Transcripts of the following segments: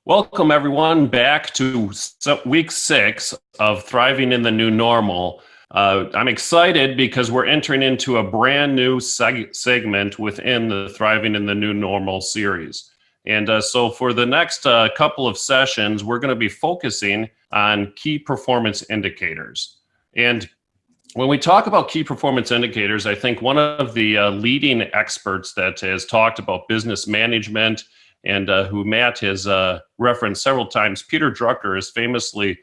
Welcome, everyone, back to week 6 of Thriving in the New Normal. I'm excited because we're entering into a brand new segment within the Thriving in the New Normal series. So for the next couple of sessions, we're going to be focusing on key performance indicators. And when we talk about key performance indicators, I think one of the leading experts that has talked about business management and who Matt has referenced several times, Peter Drucker, is famously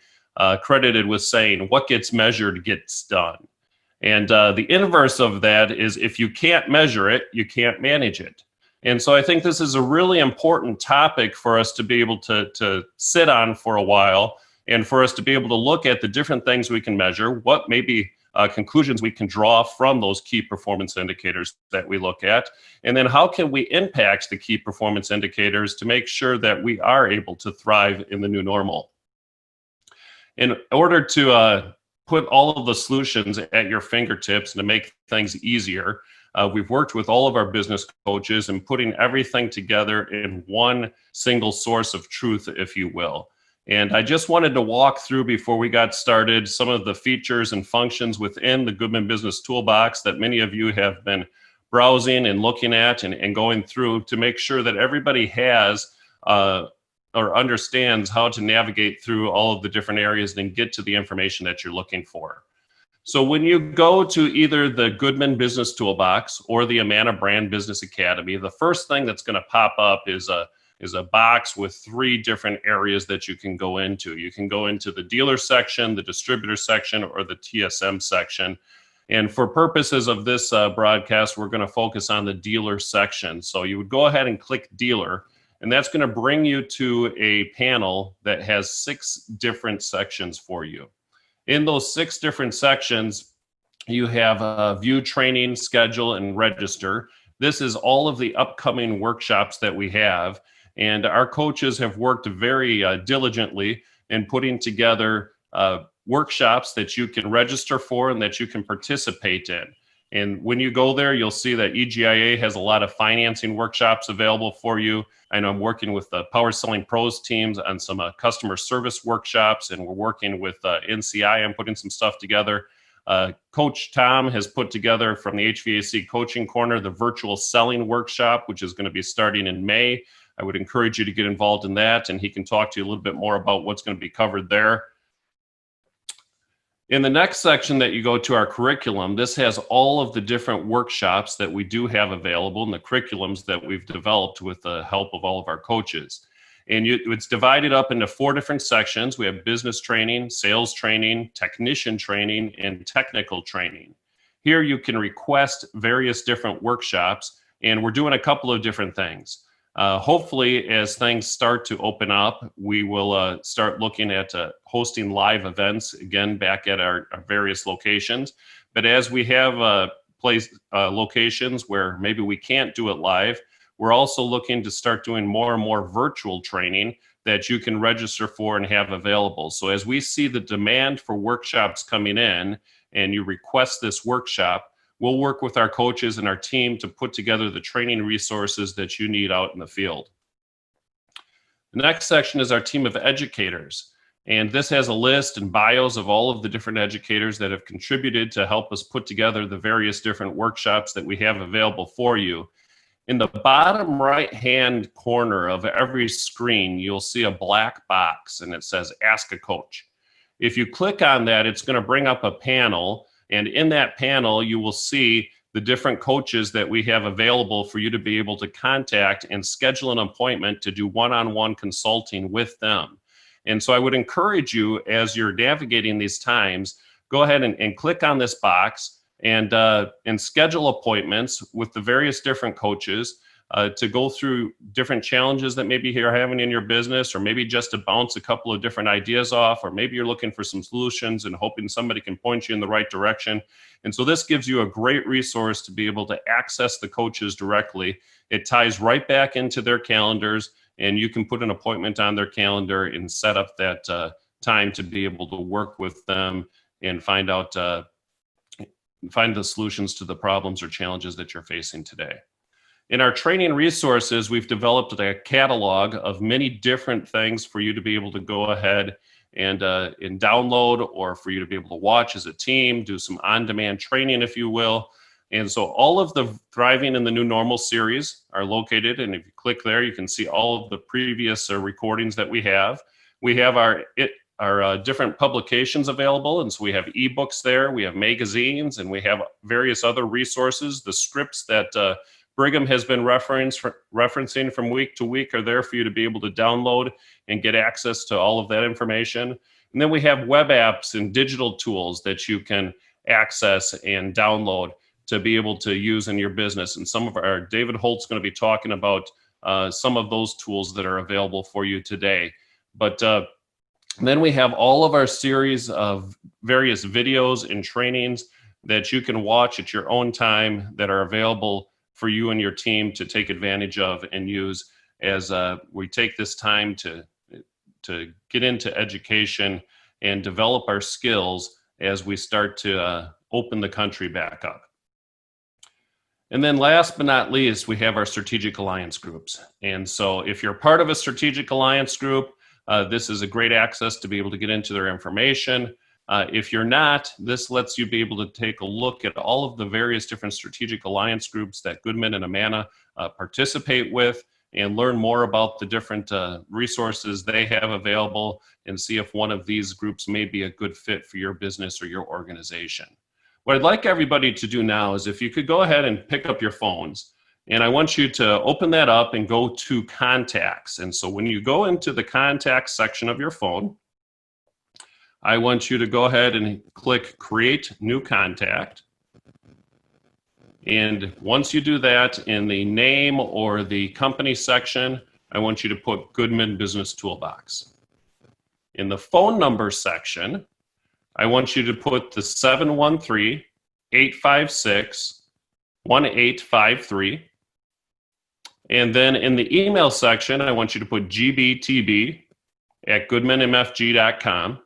credited with saying, "What gets measured gets done." And the inverse of that is, if you can't measure it, you can't manage it. And so I think this is a really important topic for us to be able to sit on for a while, and for us to be able to look at the different things we can measure, what maybe conclusions we can draw from those key performance indicators that we look at, and then how can we impact the key performance indicators to make sure that we are able to thrive in the new normal. In order to put all of the solutions at your fingertips and to make things easier, we've worked with all of our business coaches in putting everything together in one single source of truth, if you will. And I just wanted to walk through, before we got started, some of the features and functions within the Goodman Business Toolbox that many of you have been browsing and looking at and going through, to make sure that everybody has or understands how to navigate through all of the different areas and get to the information that you're looking for. So when you go to either the Goodman Business Toolbox or the Amana Brand Business Academy, the first thing that's going to pop up is a box with 3 different areas that you can go into. You can go into the dealer section, the distributor section, or the TSM section. And for purposes of this broadcast, we're going to focus on the dealer section. So you would go ahead and click dealer, and that's going to bring you to a panel that has 6 different sections for you. In those 6 different sections, you have view, training, schedule, and register. This is all of the upcoming workshops that we have. And our coaches have worked very diligently in putting together workshops that you can register for and that you can participate in. And when you go there, you'll see that EGIA has a lot of financing workshops available for you. I know I'm working with the Power Selling Pros teams on some customer service workshops, and we're working with NCI. I'm putting some stuff together. Coach Tom has put together, from the HVAC Coaching Corner, the virtual selling workshop, which is going to be starting in May. I would encourage you to get involved in that, and he can talk to you a little bit more about what's going to be covered there. In the next section that you go to, our curriculum, this has all of the different workshops that we do have available and the curriculums that we've developed with the help of all of our coaches. And it's divided up into 4 different sections. We have business training, sales training, technician training, and technical training. Here you can request various different workshops, and we're doing a couple of different things. Hopefully, as things start to open up, we will start looking at hosting live events again back at our various locations. But as we have locations where maybe we can't do it live, we're also looking to start doing more and more virtual training that you can register for and have available. So as we see the demand for workshops coming in and you request this workshop, we'll work with our coaches and our team to put together the training resources that you need out in the field. The next section is our team of educators. And this has a list and bios of all of the different educators that have contributed to help us put together the various different workshops that we have available for you. In the bottom right-hand corner of every screen, you'll see a black box, and it says Ask a Coach. If you click on that, it's going to bring up a panel. And in that panel, you will see the different coaches that we have available for you to be able to contact and schedule an appointment to do one-on-one consulting with them. And so I would encourage you, as you're navigating these times, go ahead and click on this box and schedule appointments with the various different coaches to go through different challenges that maybe you're having in your business, or maybe just to bounce a couple of different ideas off, or maybe you're looking for some solutions and hoping somebody can point you in the right direction. And so this gives you a great resource to be able to access the coaches directly. It ties right back into their calendars, and you can put an appointment on their calendar and set up that time to be able to work with them and find the solutions to the problems or challenges that you're facing today. In our training resources, we've developed a catalog of many different things for you to be able to go ahead and download, or for you to be able to watch as a team, do some on-demand training, if you will. And so all of the Thriving in the New Normal series are located, and if you click there, you can see all of the previous recordings that we have. We have our different publications available, and so we have ebooks there, we have magazines, and we have various other resources. The scripts that Brigham has been referencing from week to week are there for you to be able to download and get access to all of that information. And then we have web apps and digital tools that you can access and download to be able to use in your business. And David Holt's going to be talking about some of those tools that are available for you today. But then we have all of our series of various videos and trainings that you can watch at your own time that are available for you and your team to take advantage of and use as we take this time to get into education and develop our skills as we start to open the country back up. And then last but not least, we have our strategic alliance groups. And so if you're part of a strategic alliance group, this is a great access to be able to get into their information. If you're not, this lets you be able to take a look at all of the various different strategic alliance groups that Goodman and Amana participate with, and learn more about the different resources they have available, and see if one of these groups may be a good fit for your business or your organization. What I'd like everybody to do now is if you could go ahead and pick up your phones, and I want you to open that up and go to contacts. And so when you go into the contacts section of your phone, I want you to go ahead and click Create New Contact. And once you do that, in the name or the company section, I want you to put Goodman Business Toolbox. In the phone number section, I want you to put the 713-856-1853. And then in the email section, I want you to put gbtb@goodmanmfg.com.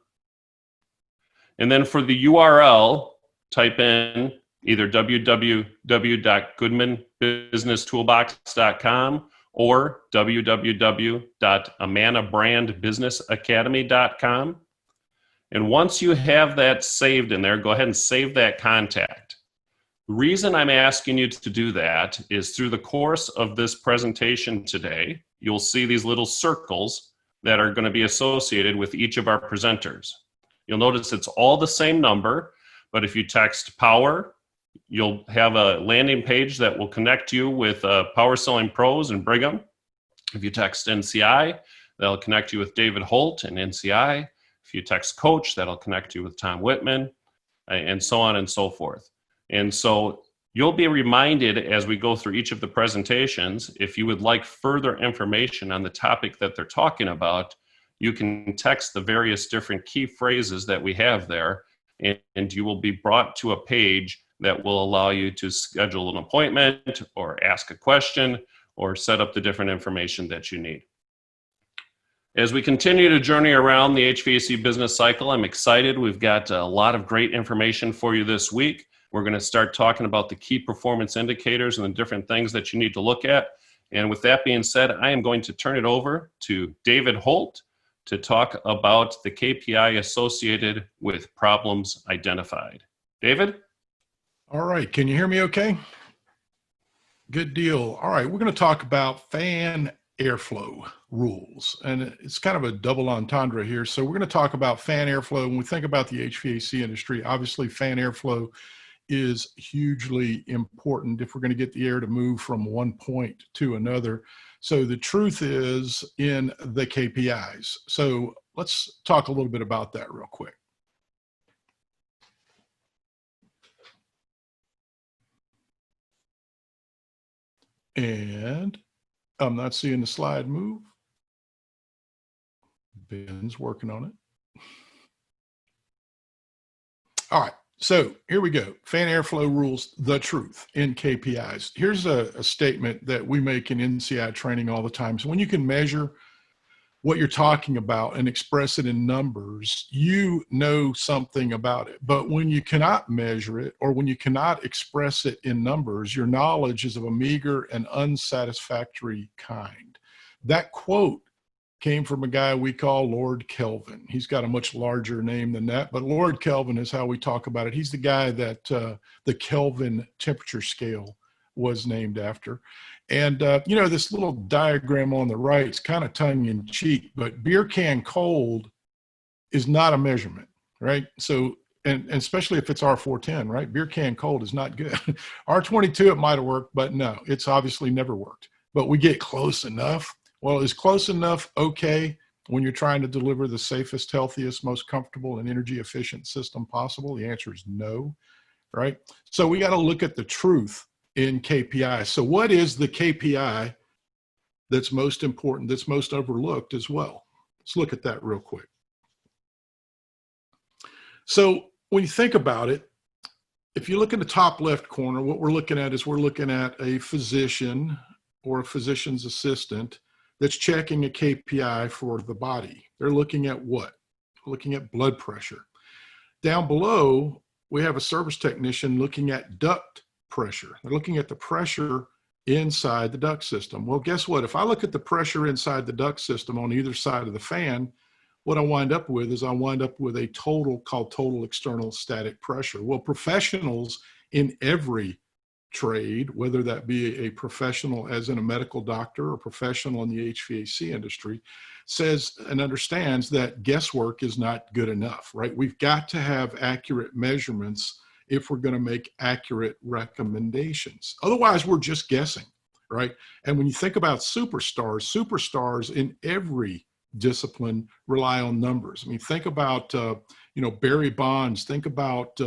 And then for the URL, type in either www.goodmanbusinesstoolbox.com or www.amanabrandbusinessacademy.com. And once you have that saved in there, go ahead and save that contact. The reason I'm asking you to do that is through the course of this presentation today, you'll see these little circles that are going to be associated with each of our presenters. You'll notice it's all the same number, but if you text POWER, you'll have a landing page that will connect you with Power Selling Pros and Brigham. If you text NCI, that'll connect you with David Holt and NCI. If you text Coach, that'll connect you with Tom Whitman, and so on and so forth. And so you'll be reminded as we go through each of the presentations, if you would like further information on the topic that they're talking about, you can text the various different key phrases that we have there, and you will be brought to a page that will allow you to schedule an appointment or ask a question or set up the different information that you need. As we continue to journey around the HVAC business cycle, I'm excited. We've got a lot of great information for you this week. We're going to start talking about the key performance indicators and the different things that you need to look at. And with that being said, I am going to turn it over to David Holt to talk about the KPI associated with problems identified. David? All right. Can you hear me okay? Good deal. All right. We're going to talk about fan airflow rules. And it's kind of a double entendre here. So we're going to talk about fan airflow. When we think about the HVAC industry, obviously fan airflow is hugely important if we're going to get the air to move from one point to another. So the truth is in the KPIs. So let's talk a little bit about that real quick. And I'm not seeing the slide move. Ben's working on it. All right. So here we go. Fan airflow rules, the truth in KPIs. Here's a statement that we make in NCI training all the time. So when you can measure what you're talking about and express it in numbers, you know something about it. But when you cannot measure it, or when you cannot express it in numbers, your knowledge is of a meager and unsatisfactory kind. That quote came from a guy we call Lord Kelvin. He's got a much larger name than that, but Lord Kelvin is how we talk about it. He's the guy that the Kelvin temperature scale was named after. And, you know, this little diagram on the right is kind of tongue in cheek, but beer can cold is not a measurement, right? So, and especially if it's R410, right? Beer can cold is not good. R22, it might have worked, but no, it's obviously never worked. But we get close enough. Well, is close enough okay when you're trying to deliver the safest, healthiest, most comfortable, and energy efficient system possible? The answer is no, right? So we got to look at the truth in KPI. So what is the KPI that's most important, that's most overlooked as well? Let's look at that real quick. So when you think about it, if you look in the top left corner, what we're looking at is we're looking at a physician or a physician's assistant that's checking a KPI for the body. They're looking at what? Looking at blood pressure. Down below, we have a service technician looking at duct pressure. They're looking at the pressure inside the duct system. Well, guess what? If I look at the pressure inside the duct system on either side of the fan, what I wind up with is I wind up with a total called total external static pressure. Well, professionals in every trade, whether that be a professional as in a medical doctor or professional in the HVAC industry, says and understands that guesswork is not good enough, right? We've got to have accurate measurements if we're going to make accurate recommendations. Otherwise, we're just guessing, right? And when you think about superstars in every discipline rely on numbers. I mean, think about, Barry Bonds, think about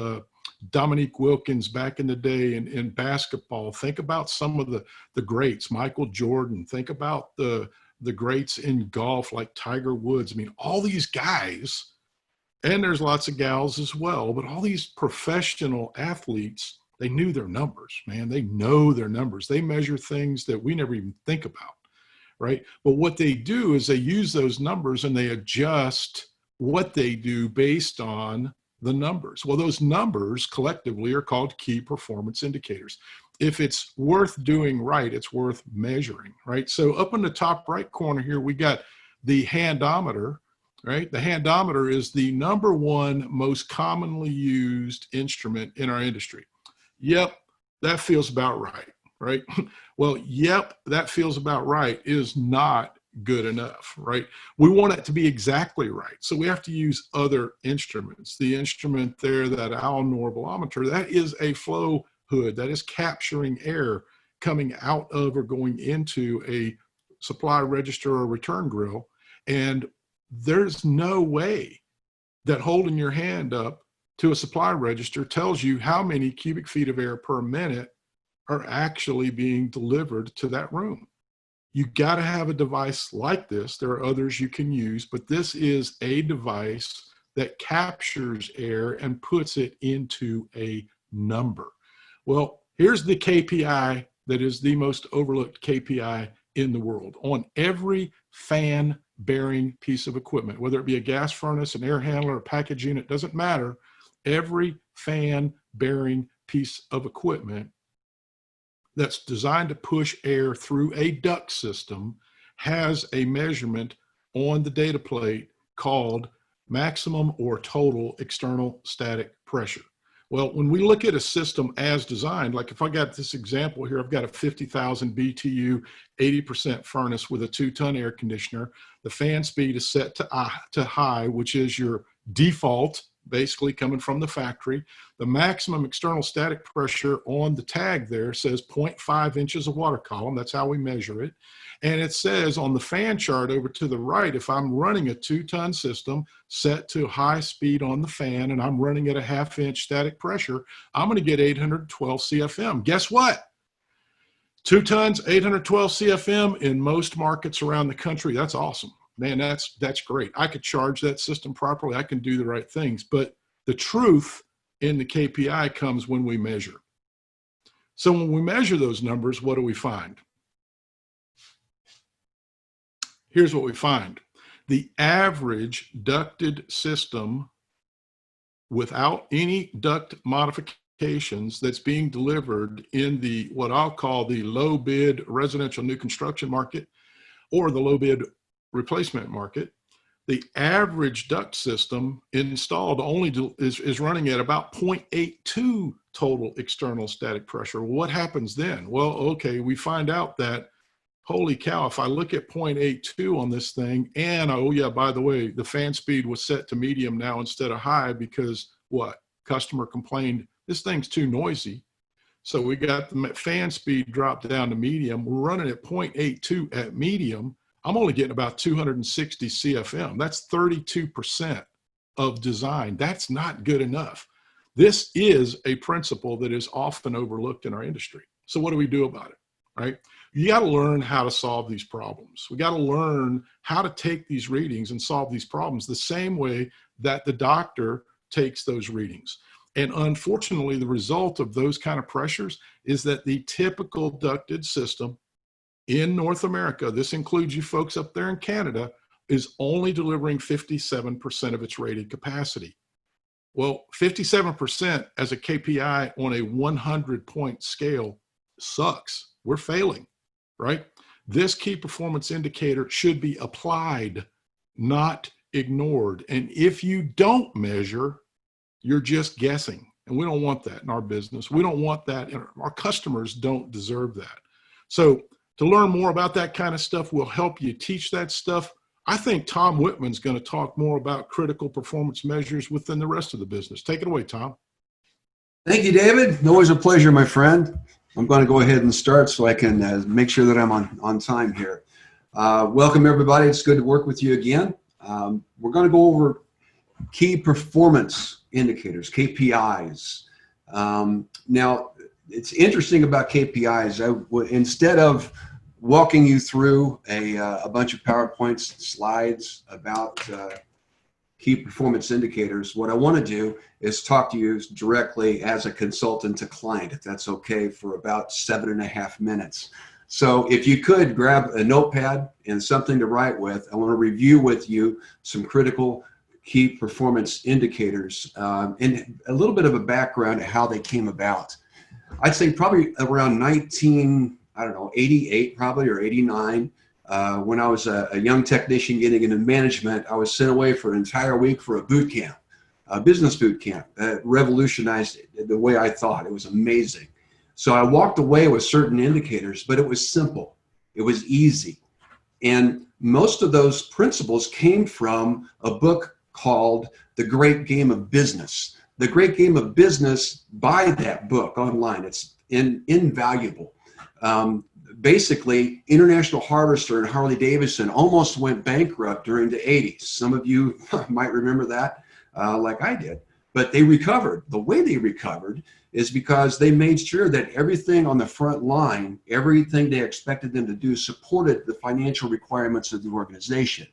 Dominique Wilkins back in the day in basketball. Think about some of the greats, Michael Jordan. Think about the greats in golf like Tiger Woods. I mean, all these guys, and there's lots of gals as well, but all these professional athletes, they knew their numbers, man. They know their numbers. They measure things that we never even think about, right? But what they do is they use those numbers and they adjust what they do based on the numbers. Well, those numbers collectively are called key performance indicators. If it's worth doing right, it's worth measuring, right? So up in the top right corner here, we got the handometer, right? The handometer is the number one most commonly used instrument in our industry. Yep, that feels about right, right? Well, yep, that feels about right is not good enough, right? We want it to be exactly right. So we have to use other instruments. The instrument there, that alnormalometer, that is a flow hood that is capturing air coming out of or going into a supply register or return grill. And there's no way that holding your hand up to a supply register tells you how many cubic feet of air per minute are actually being delivered to that room. You got to have a device like this. There are others you can use, but this is a device that captures air and puts it into a number. Well, here's the KPI that is the most overlooked KPI in the world. On every fan bearing piece of equipment, whether it be a gas furnace, an air handler, a package unit, doesn't matter. Every fan bearing piece of equipment that's designed to push air through a duct system has a measurement on the data plate called maximum or total external static pressure. Well, when we look at a system as designed, like if I got this example here, I've got a 50,000 BTU, 80% furnace with a 2-ton air conditioner. The fan speed is set to high, which is your default, basically coming from the factory. The maximum external static pressure on the tag there says 0.5 inches of water column. That's how we measure it. And it says on the fan chart over to the right, if I'm running a 2-ton system set to high speed on the fan and I'm running at a 1/2 inch static pressure, I'm going to get 812 CFM. Guess what? 2 tons, 812 CFM in most markets around the country. That's awesome. Man, that's great. I could charge that system properly. I can do the right things. But the truth in the KPI comes when we measure. So when we measure those numbers, what do we find? Here's what we find. The average ducted system without any duct modifications that's being delivered in the what I'll call the low bid residential new construction market or the low bid replacement market, the average duct system installed only is running at about 0.82 total external static pressure. What happens then? Well, okay, we find out that, holy cow, if I look at 0.82 on this thing, and oh yeah, by the way, the fan speed was set to medium now instead of high because what? Customer complained, this thing's too noisy. So we got the fan speed dropped down to medium. We're running at 0.82 at medium. I'm only getting about 260 CFM. That's 32% of design. That's not good enough. This is a principle that is often overlooked in our industry. So what do we do about it, right? You got to learn how to solve these problems. We got to learn how to take these readings and solve these problems the same way that the doctor takes those readings. And unfortunately, the result of those kind of pressures is that the typical ducted system in North America, this includes you folks up there in Canada, is only delivering 57% of its rated capacity. Well, 57% as a KPI on a 100-point scale sucks. We're failing, right? This key performance indicator should be applied, not ignored. And if you don't measure, you're just guessing. And we don't want that in our business. We don't want that. Our customers don't deserve that. So to learn more about that kind of stuff, we'll help you teach that stuff. I think Tom Whitman's going to talk more about critical performance measures within the rest of the business. Take it away, Tom. Thank you, David. Always a pleasure, my friend. I'm going to go ahead and start so I can make sure that I'm on time here. Welcome, everybody. It's good to work with you again. We're going to go over key performance indicators, KPIs. Now, it's interesting about KPIs. Instead of walking you through a bunch of PowerPoint slides about key performance indicators, what I want to do is talk to you directly as a consultant to client, if that's okay, for about 7.5 minutes. So if you could grab a notepad and something to write with, I want to review with you some critical key performance indicators and a little bit of a background of how they came about. I'd say probably around 88 probably, or 89, when I was a young technician getting into management, I was sent away for an entire week for a boot camp, a business boot camp that revolutionized the way I thought. It was amazing. So I walked away with certain indicators, but it was simple. It was easy. And most of those principles came from a book called The Great Game of Business. The Great Game of Business, buy that book online. It's invaluable. Basically, International Harvester and Harley Davidson almost went bankrupt during the 80s. Some of you might remember that, like I did. But they recovered. The way they recovered is because they made sure that everything on the front line, everything they expected them to do, supported the financial requirements of the organization.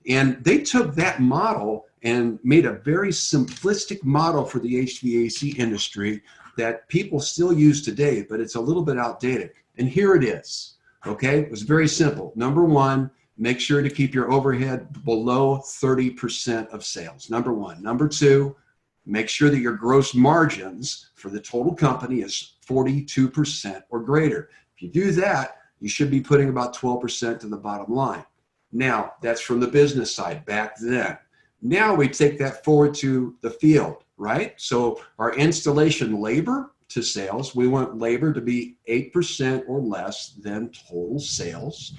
And they took that model and made a very simplistic model for the HVAC industry that people still use today, but it's a little bit outdated. And here it is, okay? It was very simple. Number one, make sure to keep your overhead below 30% of sales. Number one. Number two, make sure that your gross margins for the total company is 42% or greater. If you do that, you should be putting about 12% to the bottom line. Now, that's from the business side back then. Now we take that forward to the field, right? So our installation labor to sales, we want labor to be 8% or less than total sales.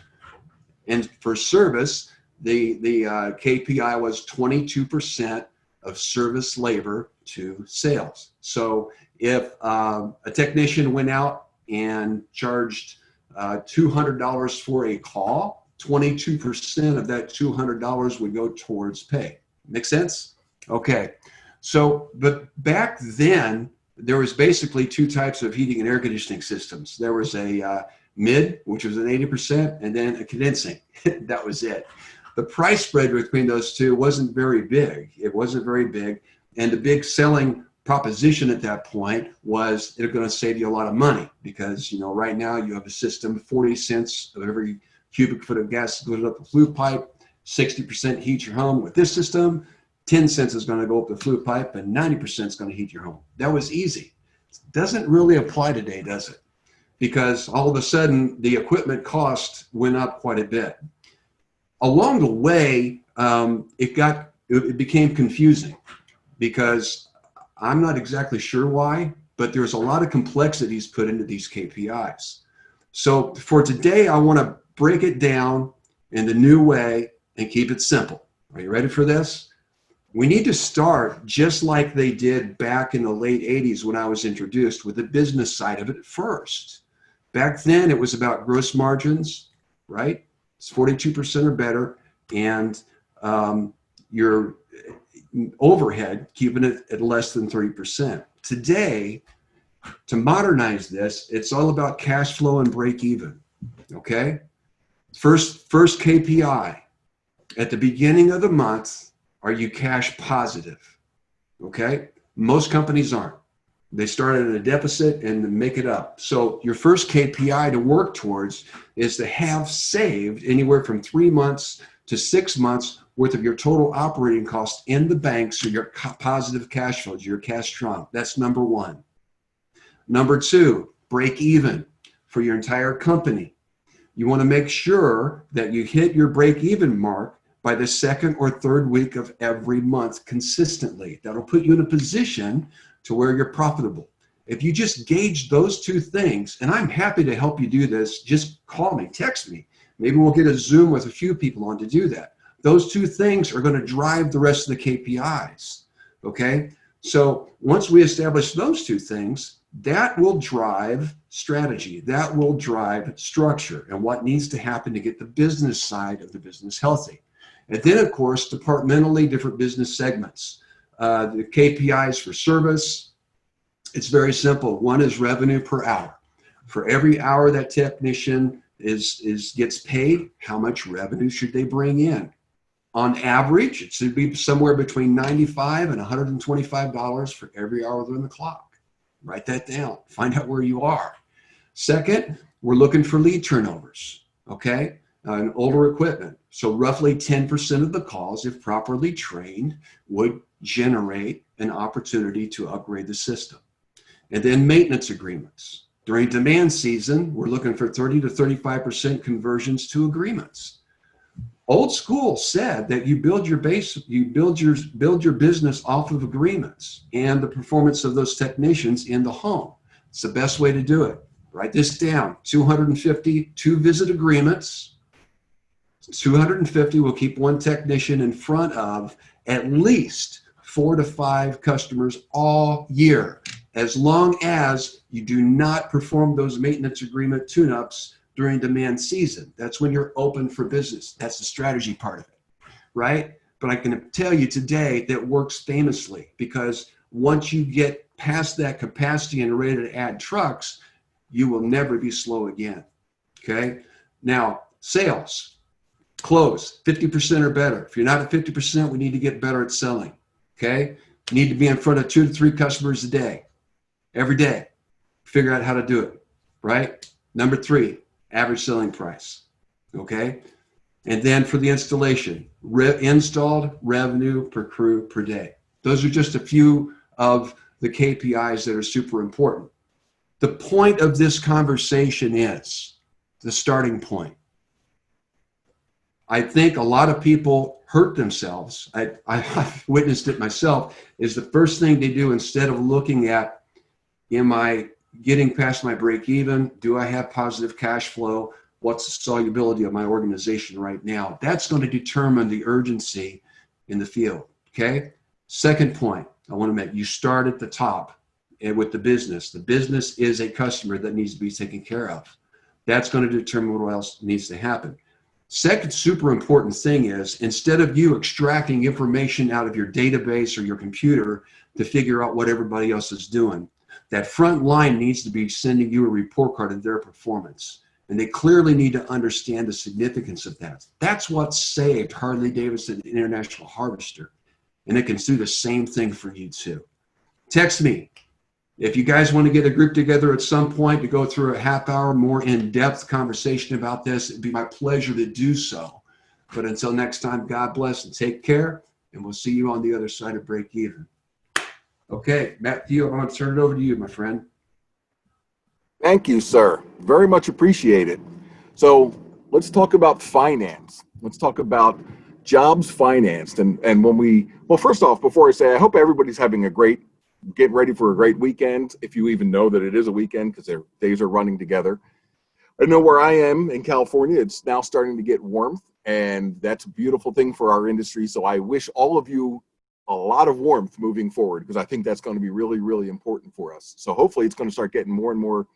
And for service, the KPI was 22% of service labor to sales. So if a technician went out and charged $200 for a call, 22% of that $200 would go towards pay. Make sense? Okay. So, but back then, there was basically two types of heating and air conditioning systems. There was a mid, which was an 80%, and then a condensing. That was it. The price spread between those two wasn't very big. It wasn't very big. And the big selling proposition at that point was it's going to save you a lot of money because, you know, right now you have a system, 40 cents of every cubic foot of gas goes up the flue pipe. 60% heat your home with this system, 10 cents is going to go up the flue pipe, and 90% is going to heat your home. That was easy. Doesn't really apply today, does it? Because all of a sudden the equipment cost went up quite a bit. Along the way, it became confusing because I'm not exactly sure why, but there's a lot of complexities put into these KPIs. So for today, I want to break it down in the new way and keep it simple. Are you ready for this? We need to start just like they did back in the late 80s when I was introduced, with the business side of it first. Back then, it was about gross margins, right? It's 42% or better, and your overhead, keeping it at less than 30%. Today, to modernize this, it's all about cash flow and break even, okay? First KPI, at the beginning of the month, are you cash positive? Okay? Most companies aren't. They start at a deficit and make it up. So your first KPI to work towards is to have saved anywhere from 3 months to 6 months worth of your total operating costs in the bank, so your positive cash flows, your cash strong. That's number one. Number two, break even for your entire company. You want to make sure that you hit your break even mark by the second or third week of every month consistently. That'll put you in a position to where you're profitable. If you just gauge those two things, and I'm happy to help you do this, just call me, text me. Maybe we'll get a Zoom with a few people on to do that. Those two things are going to drive the rest of the KPIs, okay? So once we establish those two things, that will drive strategy. That will drive structure and what needs to happen to get the business side of the business healthy. And then, of course, departmentally, different business segments. The KPIs for service, it's very simple. One is revenue per hour. For every hour that technician gets paid, how much revenue should they bring in? On average, it should be somewhere between $95 and $125 for every hour they're on the clock. Write that down. Find out where you are. Second, we're looking for lead turnovers, okay? And older equipment. So roughly 10% of the calls, if properly trained, would generate an opportunity to upgrade the system. And then maintenance agreements. During demand season, we're looking for 30 to 35% conversions to agreements. Old school said that you build your business off of agreements and the performance of those technicians in the home. It's the best way to do it. Write this down. 250 two-visit agreements. 250 will keep one technician in front of at least 4 to 5 customers all year, as long as you do not perform those maintenance agreement tune-ups during demand season. That's when you're open for business. That's the strategy part of it, right? But I can tell you today that works famously, because once you get past that capacity and ready to add trucks, you will never be slow again, okay? Now, sales, close, 50% or better. If you're not at 50%, we need to get better at selling, okay? You need to be in front of 2 to 3 customers a day, every day. Figure out how to do it, right? Number 3, average selling price, okay? And then for the installation, installed revenue per crew per day. Those are just a few of the KPIs that are super important. The point of this conversation is the starting point. I think a lot of people hurt themselves. I've witnessed it myself, is the first thing they do, instead of looking at, am I getting past my break even? Do I have positive cash flow? What's the solubility of my organization right now? That's going to determine the urgency in the field, okay? Second point I want to make, you start at the top and with the business. The business is a customer that needs to be taken care of. That's going to determine what else needs to happen. Second super important thing is, instead of you extracting information out of your database or your computer to figure out what everybody else is doing, that front line needs to be sending you a report card of their performance. And they clearly need to understand the significance of that. That's what saved Harley-Davidson International Harvester. And it can do the same thing for you too. Text me. If you guys want to get a group together at some point to go through a half hour more in-depth conversation about this, it'd be my pleasure to do so. But until next time, God bless and take care, and we'll see you on the other side of break even. Okay, Matthew, I'm going to turn it over to you, my friend. Thank you, sir. Very much appreciated. So let's talk about finance. Let's talk about jobs financed. And when well, first off, before I say, I hope everybody's having getting ready for a great weekend, if you even know that it is a weekend, because their days are running together. I know where I am in California, it's now starting to get warmth, and that's a beautiful thing for our industry. So I wish all of you a lot of warmth moving forward, because I think that's going to be really, really important for us. So hopefully it's going to start getting more and more,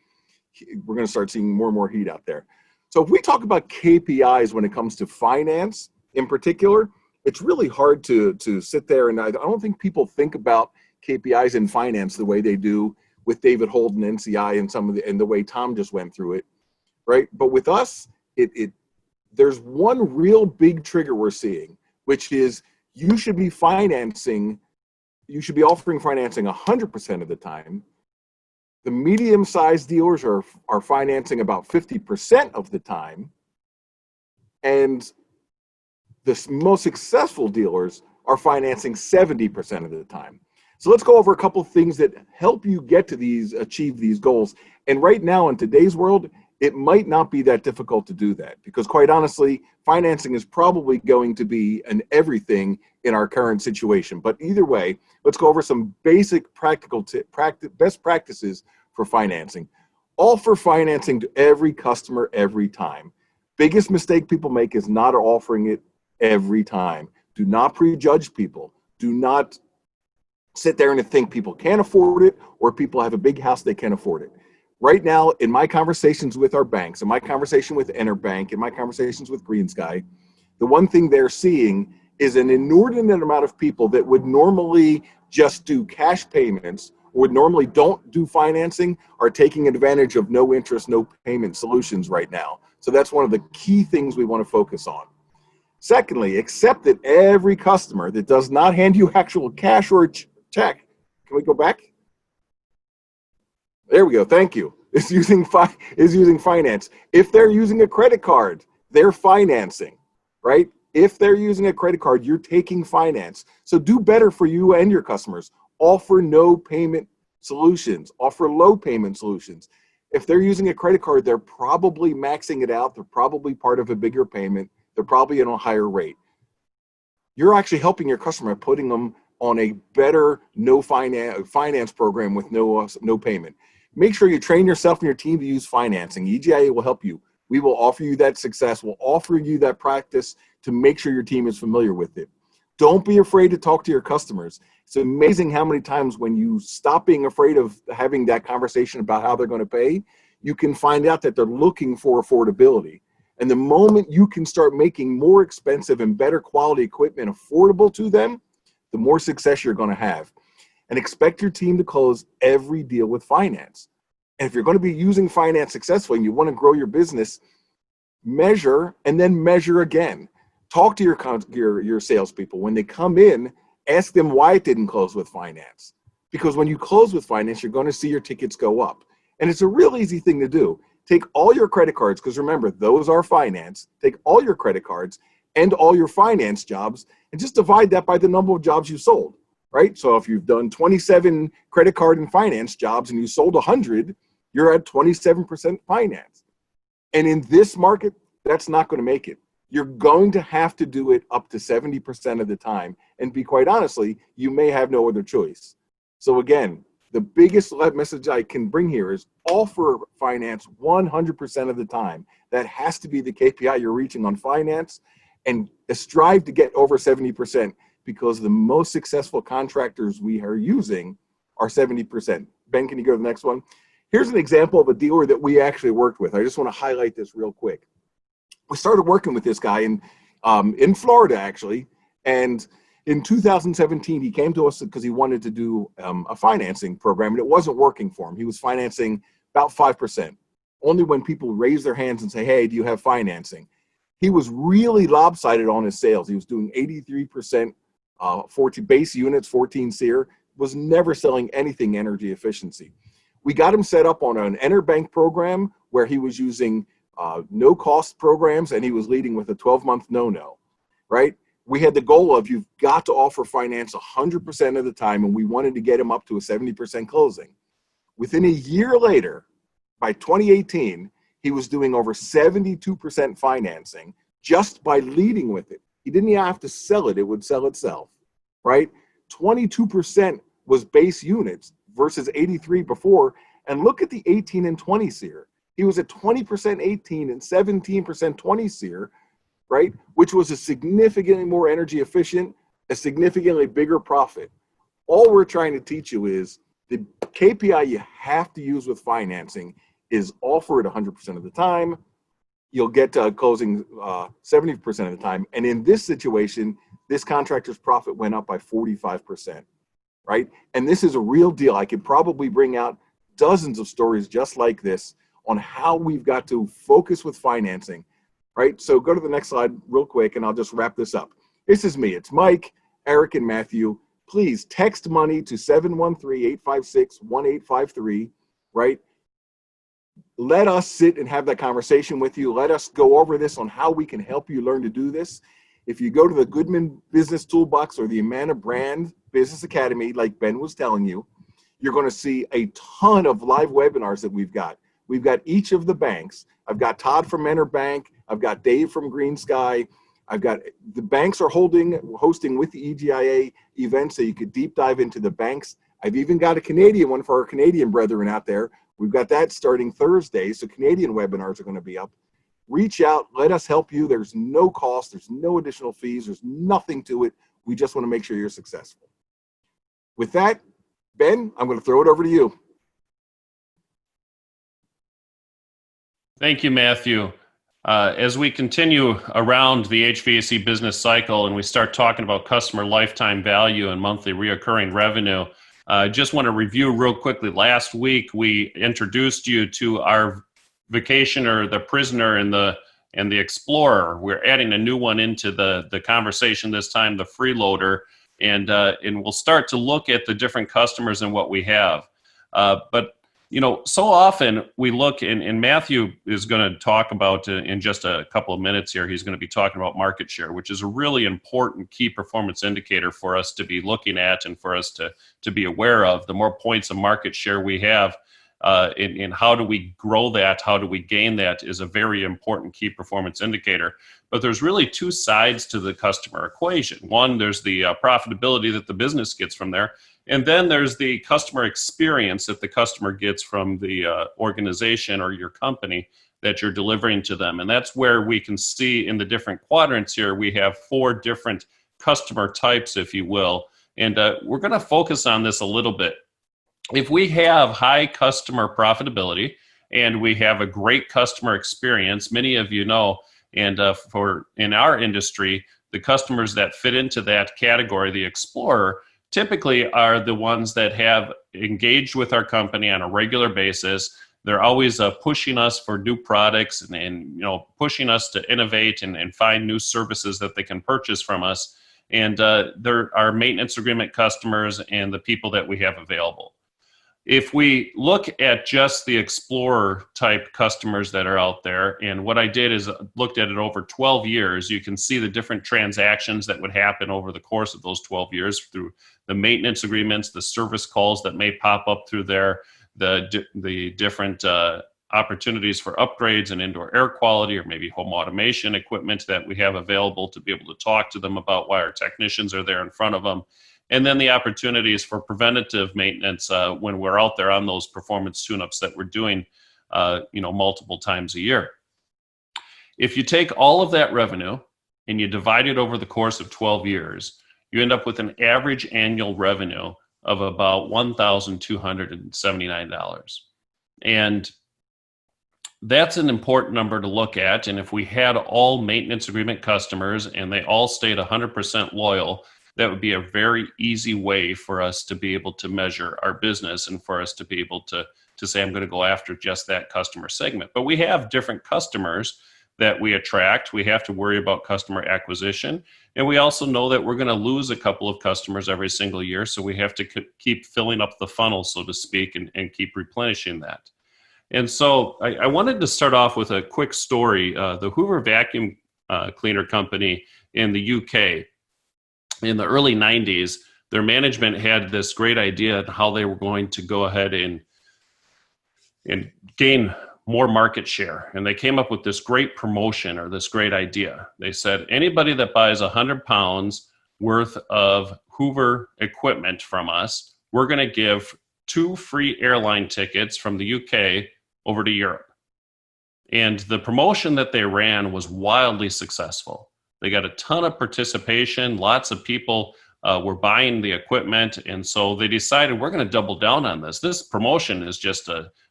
we're going to start seeing more and more heat out there. So if we talk about KPIs when it comes to finance in particular, it's really hard to sit there, and I don't think people think about KPIs in finance the way they do with David Holden, NCI, and the way Tom just went through it, right? But with us, there's one real big trigger we're seeing, which is you should be offering financing 100% of the time. The medium-sized dealers are financing about 50% of the time, and the most successful dealers are financing 70% of the time. So let's go over a couple of things that help you get to achieve these goals. And right now in today's world, it might not be that difficult to do that, because quite honestly, financing is probably going to be an everything in our current situation. But either way, let's go over some basic best practices for financing. Offer financing to every customer every time. Biggest mistake people make is not offering it every time. Do not prejudge people. Do not sit there and think people can't afford it, or people have a big house, they can't afford it. Right now, in my conversations with our banks, in my conversation with Interbank, in my conversations with GreenSky, the one thing they're seeing is an inordinate amount of people that would normally just do cash payments, or would normally don't do financing, are taking advantage of no interest, no payment solutions right now. So that's one of the key things we want to focus on. Secondly, accept that every customer that does not hand you actual cash or check, can we go back? There we go. Thank you. Is using finance. If they're using a credit card, they're financing, right? If they're using a credit card, you're taking finance. So do better for you and your customers. Offer no payment solutions. Offer low payment solutions. If they're using a credit card, they're probably maxing it out. They're probably part of a bigger payment. They're probably on a higher rate. You're actually helping your customer, putting them on a better finance program with no payment. Make sure you train yourself and your team to use financing. EGIA will help you. We will offer you that success. We'll offer you that practice to make sure your team is familiar with it. Don't be afraid to talk to your customers. It's amazing how many times when you stop being afraid of having that conversation about how they're going to pay, you can find out that they're looking for affordability. And the moment you can start making more expensive and better quality equipment affordable to them, the more success you're going to have. And expect your team to close every deal with finance. And if you're going to be using finance successfully and you want to grow your business, measure and then measure again. Talk to your salespeople. When they come in, ask them why it didn't close with finance. Because when you close with finance, you're going to see your tickets go up. And it's a real easy thing to do. Take all your credit cards, because remember, those are finance. Take all your credit cards and all your finance jobs and just divide that by the number of jobs you sold. Right? So if you've done 27 credit card and finance jobs and you sold 100, you're at 27% finance. And in this market, that's not going to make it. You're going to have to do it up to 70% of the time. And be quite honestly, you may have no other choice. So again, the biggest message I can bring here is offer finance 100% of the time. That has to be the KPI you're reaching on finance, and strive to get over 70%. Because the most successful contractors we are using are 70%. Ben, can you go to the next one? Here's an example of a dealer that we actually worked with. I just want to highlight this real quick. We started working with this guy in Florida, actually. And in 2017, he came to us because he wanted to do a financing program, and it wasn't working for him. He was financing about 5%. Only when people raise their hands and say, hey, do you have financing? He was really lopsided on his sales. He was doing 83%. 14 base units, 14 SEER, was never selling anything energy efficiency. We got him set up on an Interbank program where he was using no-cost programs, and he was leading with a 12-month no-no. right? We had the goal of you've got to offer finance 100% of the time, and we wanted to get him up to a 70% closing. Within a year later, by 2018, he was doing over 72% financing just by leading with it. He didn't even have to sell it. It would sell itself, right? 22% was base units versus 83 before. And look at the 18 and 20 SEER. He was at 20% 18 and 17% 20 SEER, right? Which was a significantly more energy efficient, a significantly bigger profit. All we're trying to teach you is the KPI you have to use with financing is offer it 100% of the time. You'll get to closing 70% of the time. And in this situation, this contractor's profit went up by 45%, right? And this is a real deal. I could probably bring out dozens of stories just like this on how we've got to focus with financing, right? So go to the next slide real quick, and I'll just wrap this up. This is me. It's Mike, Eric, and Matthew. Please text money to 713-856-1853, right? Let us sit and have that conversation with you. Let us go over this on how we can help you learn to do this. If you go to the Goodman Business Toolbox or the Amana Brand Business Academy, like Ben was telling you, you're going to see a ton of live webinars that we've got. We've got each of the banks. I've got Todd from Mentor Bank. I've got Dave from Green Sky. I've got the banks are hosting with the EGIA events so you could deep dive into the banks. I've even got a Canadian one for our Canadian brethren out there. We've got that starting Thursday, so Canadian webinars are going to be up. Reach out. Let us help you. There's no cost. There's no additional fees. There's nothing to it. We just want to make sure you're successful. With that, Ben, I'm going to throw it over to you. Thank you, Matthew. As we continue around the HVAC business cycle and we start talking about customer lifetime value and monthly reoccurring revenue, I just want to review real quickly. Last week, we introduced you to our Vacationer, the Prisoner, and the Explorer. We're adding a new one into the conversation this time, the Freeloader, and we'll start to look at the different customers and what we have. But you know, so often we look, and Matthew is going to talk about in just a couple of minutes here, he's going to be talking about market share, which is a really important key performance indicator for us to be looking at and for us to be aware of. The more points of market share we have, in how do we grow that, how do we gain that, is a very important key performance indicator. But there's really two sides to the customer equation. One, there's the profitability that the business gets from there. And then there's the customer experience that the customer gets from the organization or your company that you're delivering to them. And that's where we can see in the different quadrants here, we have 4 different customer types, if you will. And we're going to focus on this a little bit. If we have high customer profitability and we have a great customer experience, many of you know, and for in our industry, the customers that fit into that category, the Explorer, typically are the ones that have engaged with our company on a regular basis. They're always pushing us for new products and you know, pushing us to innovate and find new services that they can purchase from us. And they're our maintenance agreement customers and the people that we have available. If we look at just the Explorer type customers that are out there, and what I did is looked at it over 12 years, you can see the different transactions that would happen over the course of those 12 years through the maintenance agreements, the service calls that may pop up through there, the different opportunities for upgrades and indoor air quality or maybe home automation equipment that we have available to be able to talk to them about why our technicians are there in front of them. And then the opportunities for preventative maintenance when we're out there on those performance tune-ups that we're doing, you know, multiple times a year. If you take all of that revenue and you divide it over the course of 12 years, you end up with an average annual revenue of about $1,279. And that's an important number to look at. And if we had all maintenance agreement customers and they all stayed 100% loyal, that would be a very easy way for us to be able to measure our business and for us to be able to say, I'm going to go after just that customer segment. But we have different customers that we attract. We have to worry about customer acquisition. And we also know that we're going to lose a couple of customers every single year. So we have to keep filling up the funnel, so to speak, and keep replenishing that. And so I wanted to start off with a quick story. The Hoover Vacuum Cleaner Company in the UK in the early 90s. Their management had this great idea on how they were going to go ahead and gain more market share. And they came up with this great promotion or this great idea. They said, anybody that buys 100 pounds worth of Hoover equipment from us, we're going to give 2 free airline tickets from the UK over to Europe. And the promotion that they ran was wildly successful. They got a ton of participation. Lots of people were buying the equipment. And so they decided, we're going to double down on this. This promotion is just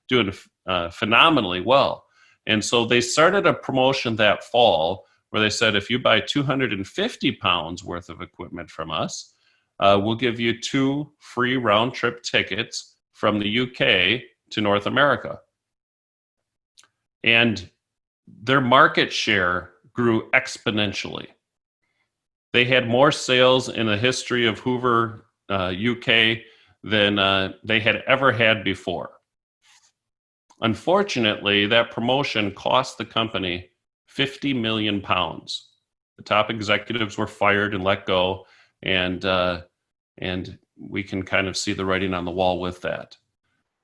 doing phenomenally well. And so they started a promotion that fall where they said, if you buy 250 pounds worth of equipment from us, we'll give you 2 free round trip tickets from the UK to North America. And their market share grew exponentially. They had more sales in the history of Hoover UK than they had ever had before. Unfortunately, that promotion cost the company 50 million pounds. The top executives were fired and let go, and we can kind of see the writing on the wall with that.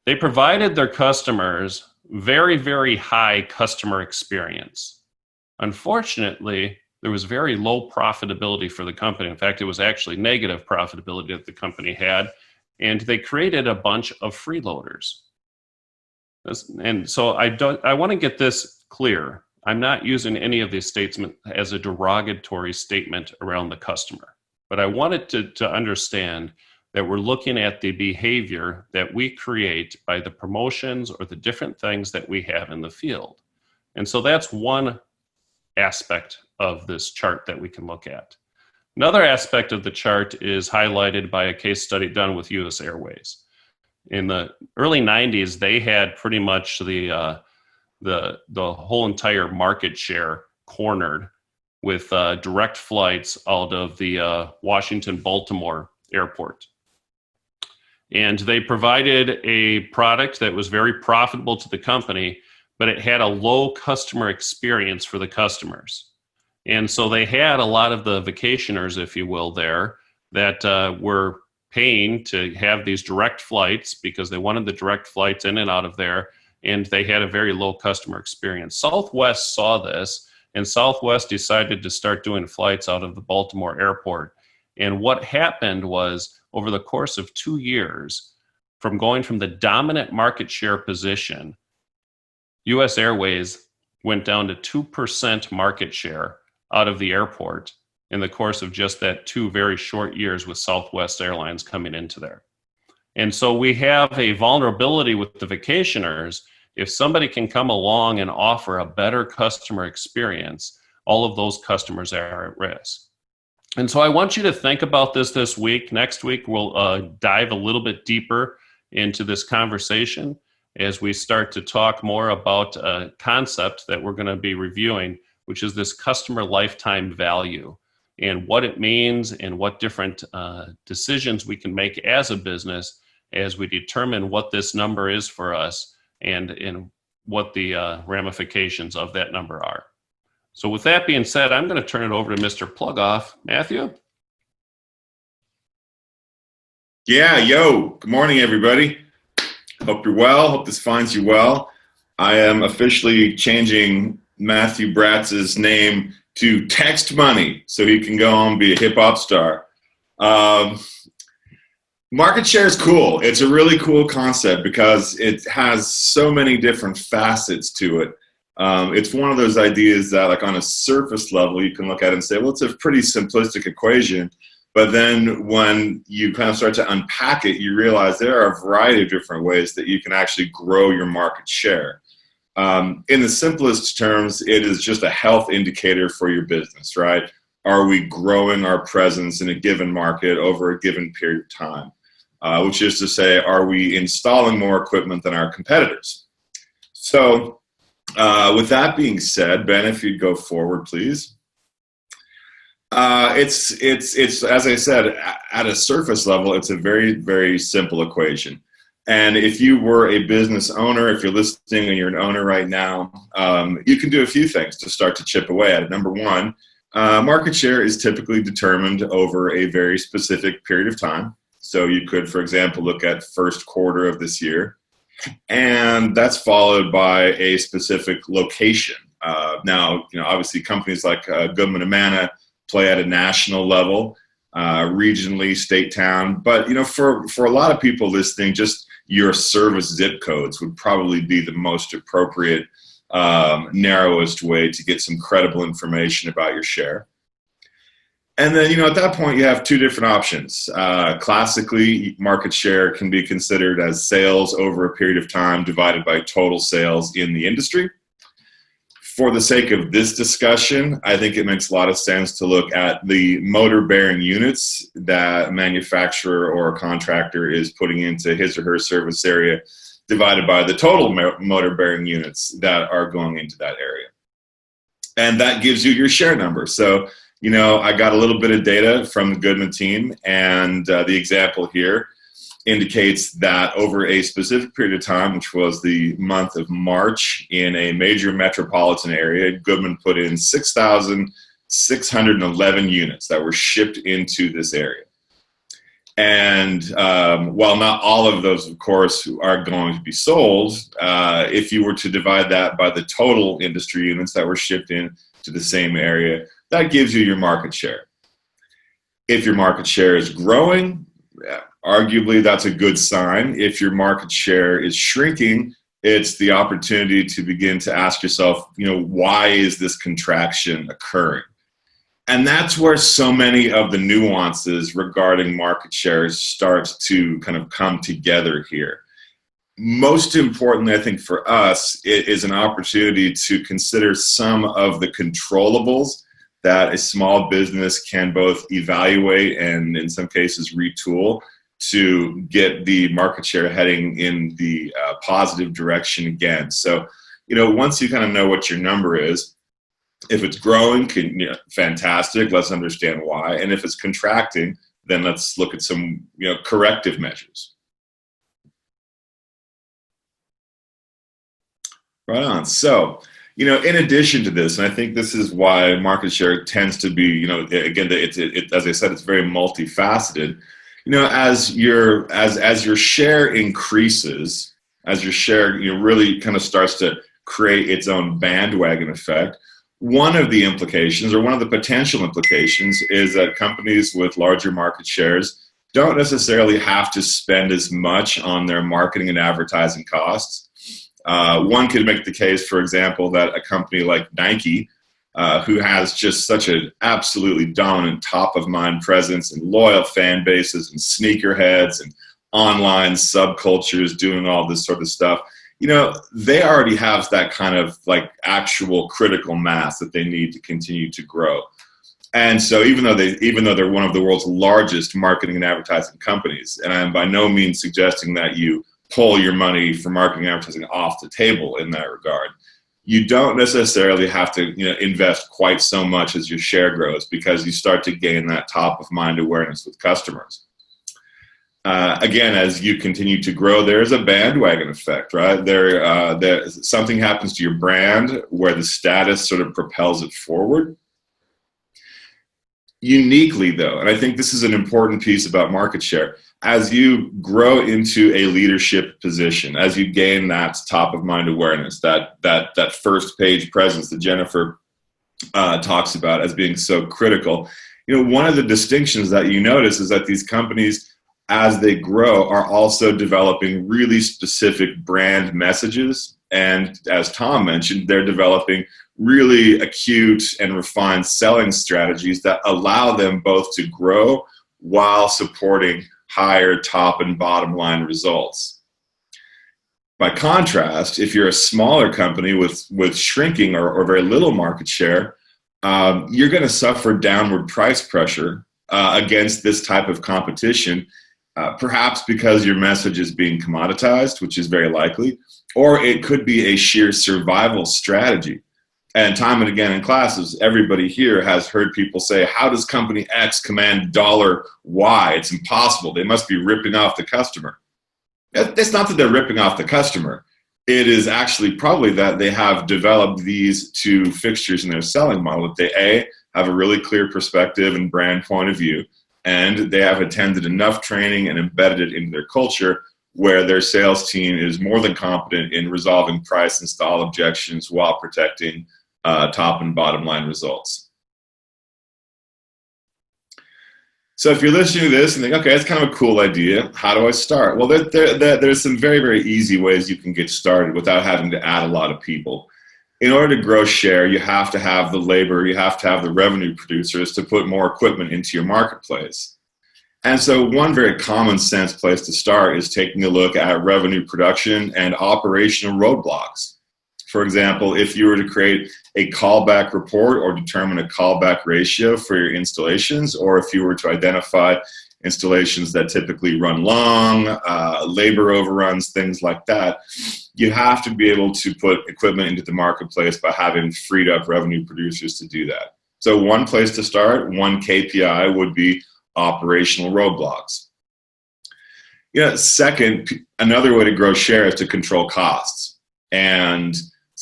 They provided their customers very, very high customer experience. Unfortunately, there was very low profitability for the company. In fact, it was actually negative profitability that the company had, and they created a bunch of freeloaders. And so I want to get this clear. I'm not using any of these statements as a derogatory statement around the customer, but I wanted to understand that we're looking at the behavior that we create by the promotions or the different things that we have in the field. And so that's one aspect of this chart that we can look at. Another aspect of the chart is highlighted by a case study done with US Airways. In the early 90s, they had pretty much the whole entire market share cornered with direct flights out of the Washington-Baltimore airport. And they provided a product that was very profitable to the company, but it had a low customer experience for the customers. And so they had a lot of the vacationers, if you will, there that were paying to have these direct flights because they wanted the direct flights in and out of there, and they had a very low customer experience. Southwest saw this, and Southwest decided to start doing flights out of the Baltimore airport. And what happened was, over the course of 2 years, from going from the dominant market share position, US Airways went down to 2% market share out of the airport in the course of just that 2 very short years with Southwest Airlines coming into there. And so we have a vulnerability with the vacationers. If somebody can come along and offer a better customer experience, all of those customers are at risk. And so I want you to think about this week. Next week, we'll dive a little bit deeper into this conversation as we start to talk more about a concept that we're going to be reviewing, which is this customer lifetime value and what it means and what different decisions we can make as a business as we determine what this number is for us and what the ramifications of that number are. So with that being said, I'm going to turn it over to Mr. Plugoff. Matthew? Yeah, good morning, everybody. Hope you're well. Hope this finds you well. I am officially changing Matthew Bratz's name to Text Money so he can go on and be a hip-hop star. Market share is cool. It's a really cool concept because it has so many different facets to it. It's one of those ideas that, like, on a surface level, you can look at it and say, well, it's a pretty simplistic equation. But then when you kind of start to unpack it, you realize there are a variety of different ways that you can actually grow your market share. In the simplest terms, it is just a health indicator for your business, right? Are we growing our presence in a given market over a given period of time? Which is to say, are we installing more equipment than our competitors? So with that being said, Ben, if you'd go forward, please. It's as I said, at a surface level, it's a very, very simple equation. And if you were a business owner, if you're listening and you're an owner right now, you can do a few things to start to chip away at it. Number one, Market share is typically determined over a very specific period of time. So you could, for example, look at first quarter of this year, and that's followed by a specific location. Now, obviously companies like Goodman & Manna play at a national level, regionally, state, town. But, for a lot of people listening, just your service zip codes would probably be the most appropriate, narrowest way to get some credible information about your share. And then, at that point, you have two different options. Classically, market share can be considered as sales over a period of time divided by total sales in the industry. For the sake of this discussion, I think it makes a lot of sense to look at the motor bearing units that a manufacturer or a contractor is putting into his or her service area divided by the total motor bearing units that are going into that area. And that gives you your share number. So, I got a little bit of data from the Goodman team, and the example here indicates that over a specific period of time, which was the month of March, in a major metropolitan area, Goodman put in 6,611 units that were shipped into this area. And while not all of those, of course, are going to be sold, if you were to divide that by the total industry units that were shipped in to the same area, that gives you your market share. If your market share is growing, arguably that's a good sign. If your market share is shrinking, it's the opportunity to begin to ask yourself, why is this contraction occurring? And that's where so many of the nuances regarding market shares start to kind of come together here. Most importantly, I think for us, it is an opportunity to consider some of the controllables that a small business can both evaluate and in some cases retool to get the market share heading in the positive direction again. So, once you kind of know what your number is, if it's growing, fantastic, let's understand why. And if it's contracting, then let's look at some corrective measures. Right on. So, in addition to this, and I think this is why market share tends to be, again, as I said, it's very multifaceted. As your share increases, as your share really kind of starts to create its own bandwagon effect, one of the implications, or one of the potential implications, is that companies with larger market shares don't necessarily have to spend as much on their marketing and advertising costs. One could make the case, for example, that a company like Nike, who has just such an absolutely dominant top-of-mind presence and loyal fan bases and sneakerheads and online subcultures doing all this sort of stuff, they already have that kind of like actual critical mass that they need to continue to grow. And so even though they're one of the world's largest marketing and advertising companies, and I'm by no means suggesting that you pull your money for marketing and advertising off the table in that regard, you don't necessarily have to invest quite so much as your share grows, because you start to gain that top of mind awareness with customers. Again, as you continue to grow, there's a bandwagon effect, right? Something happens to your brand where the status sort of propels it forward. Uniquely, though, and I think this is an important piece about market share, as you grow into a leadership position, as you gain that top of mind awareness, that first page presence that Jennifer talks about as being so critical, one of the distinctions that you notice is that these companies, as they grow, are also developing really specific brand messages. And as Tom mentioned, they're developing really acute and refined selling strategies that allow them both to grow while supporting higher top and bottom line results. By contrast, if you're a smaller company with shrinking or very little market share, you're going to suffer downward price pressure against this type of competition, perhaps because your message is being commoditized, which is very likely, or it could be a sheer survival strategy. And time and again in classes, everybody here has heard people say, how does company X command dollar Y? It's impossible. They must be ripping off the customer. It's not that they're ripping off the customer. It is actually probably that they have developed these two fixtures in their selling model. That have a really clear perspective and brand point of view, and they have attended enough training and embedded it into their culture where their sales team is more than competent in resolving price and style objections while protecting top and bottom line results. So if you're listening to this and think, okay, that's kind of a cool idea, how do I start? Well, there's some very, very easy ways you can get started without having to add a lot of people. In order to grow share, you have to have the labor, you have to have the revenue producers to put more equipment into your marketplace. And so one very common sense place to start is taking a look at revenue production and operational roadblocks. For example, if you were to create a callback report or determine a callback ratio for your installations, or if you were to identify installations that typically run long, labor overruns, things like that, you have to be able to put equipment into the marketplace by having freed up revenue producers to do that. So one place to start, one KPI would be operational roadblocks. Second, another way to grow share is to control costs. And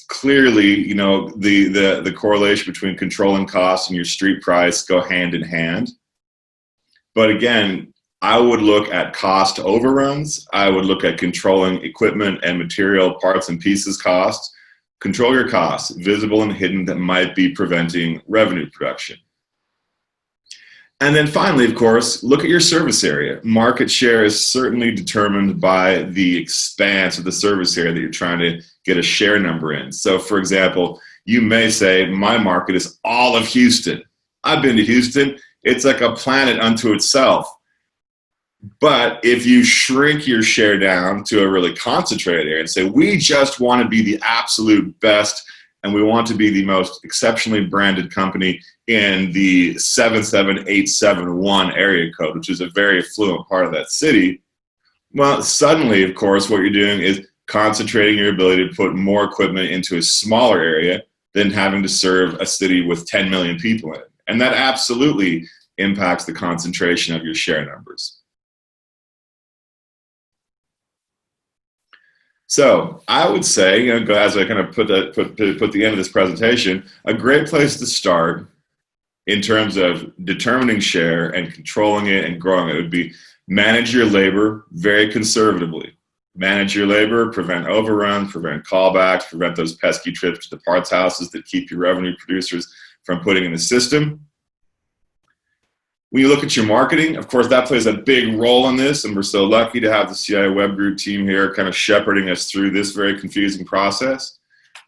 clearly, the correlation between controlling costs and your street price go hand in hand. But again, I would look at cost overruns. I would look at controlling equipment and material parts and pieces costs. Control your costs, visible and hidden, that might be preventing revenue production. And then finally, of course, look at your service area. Market share is certainly determined by the expanse of the service area that you're trying to get a share number in. So for example, you may say, my market is all of Houston. I've been to Houston. It's like a planet unto itself. But if you shrink your share down to a really concentrated area and say, we just want to be the absolute best and we want to be the most exceptionally branded company in the 77871 area code, which is a very affluent part of that city, well, suddenly, of course, what you're doing is concentrating your ability to put more equipment into a smaller area than having to serve a city with 10 million people in it. And that absolutely impacts the concentration of your share numbers. So I would say, as I kind of put the end of this presentation, a great place to start in terms of determining share and controlling it and growing it would be manage your labor very conservatively. Manage your labor, prevent overruns, prevent callbacks, prevent those pesky trips to the parts houses that keep your revenue producers from putting in the system. When you look at your marketing, of course, that plays a big role in this, and we're so lucky to have the CI Web Group team here kind of shepherding us through this very confusing process.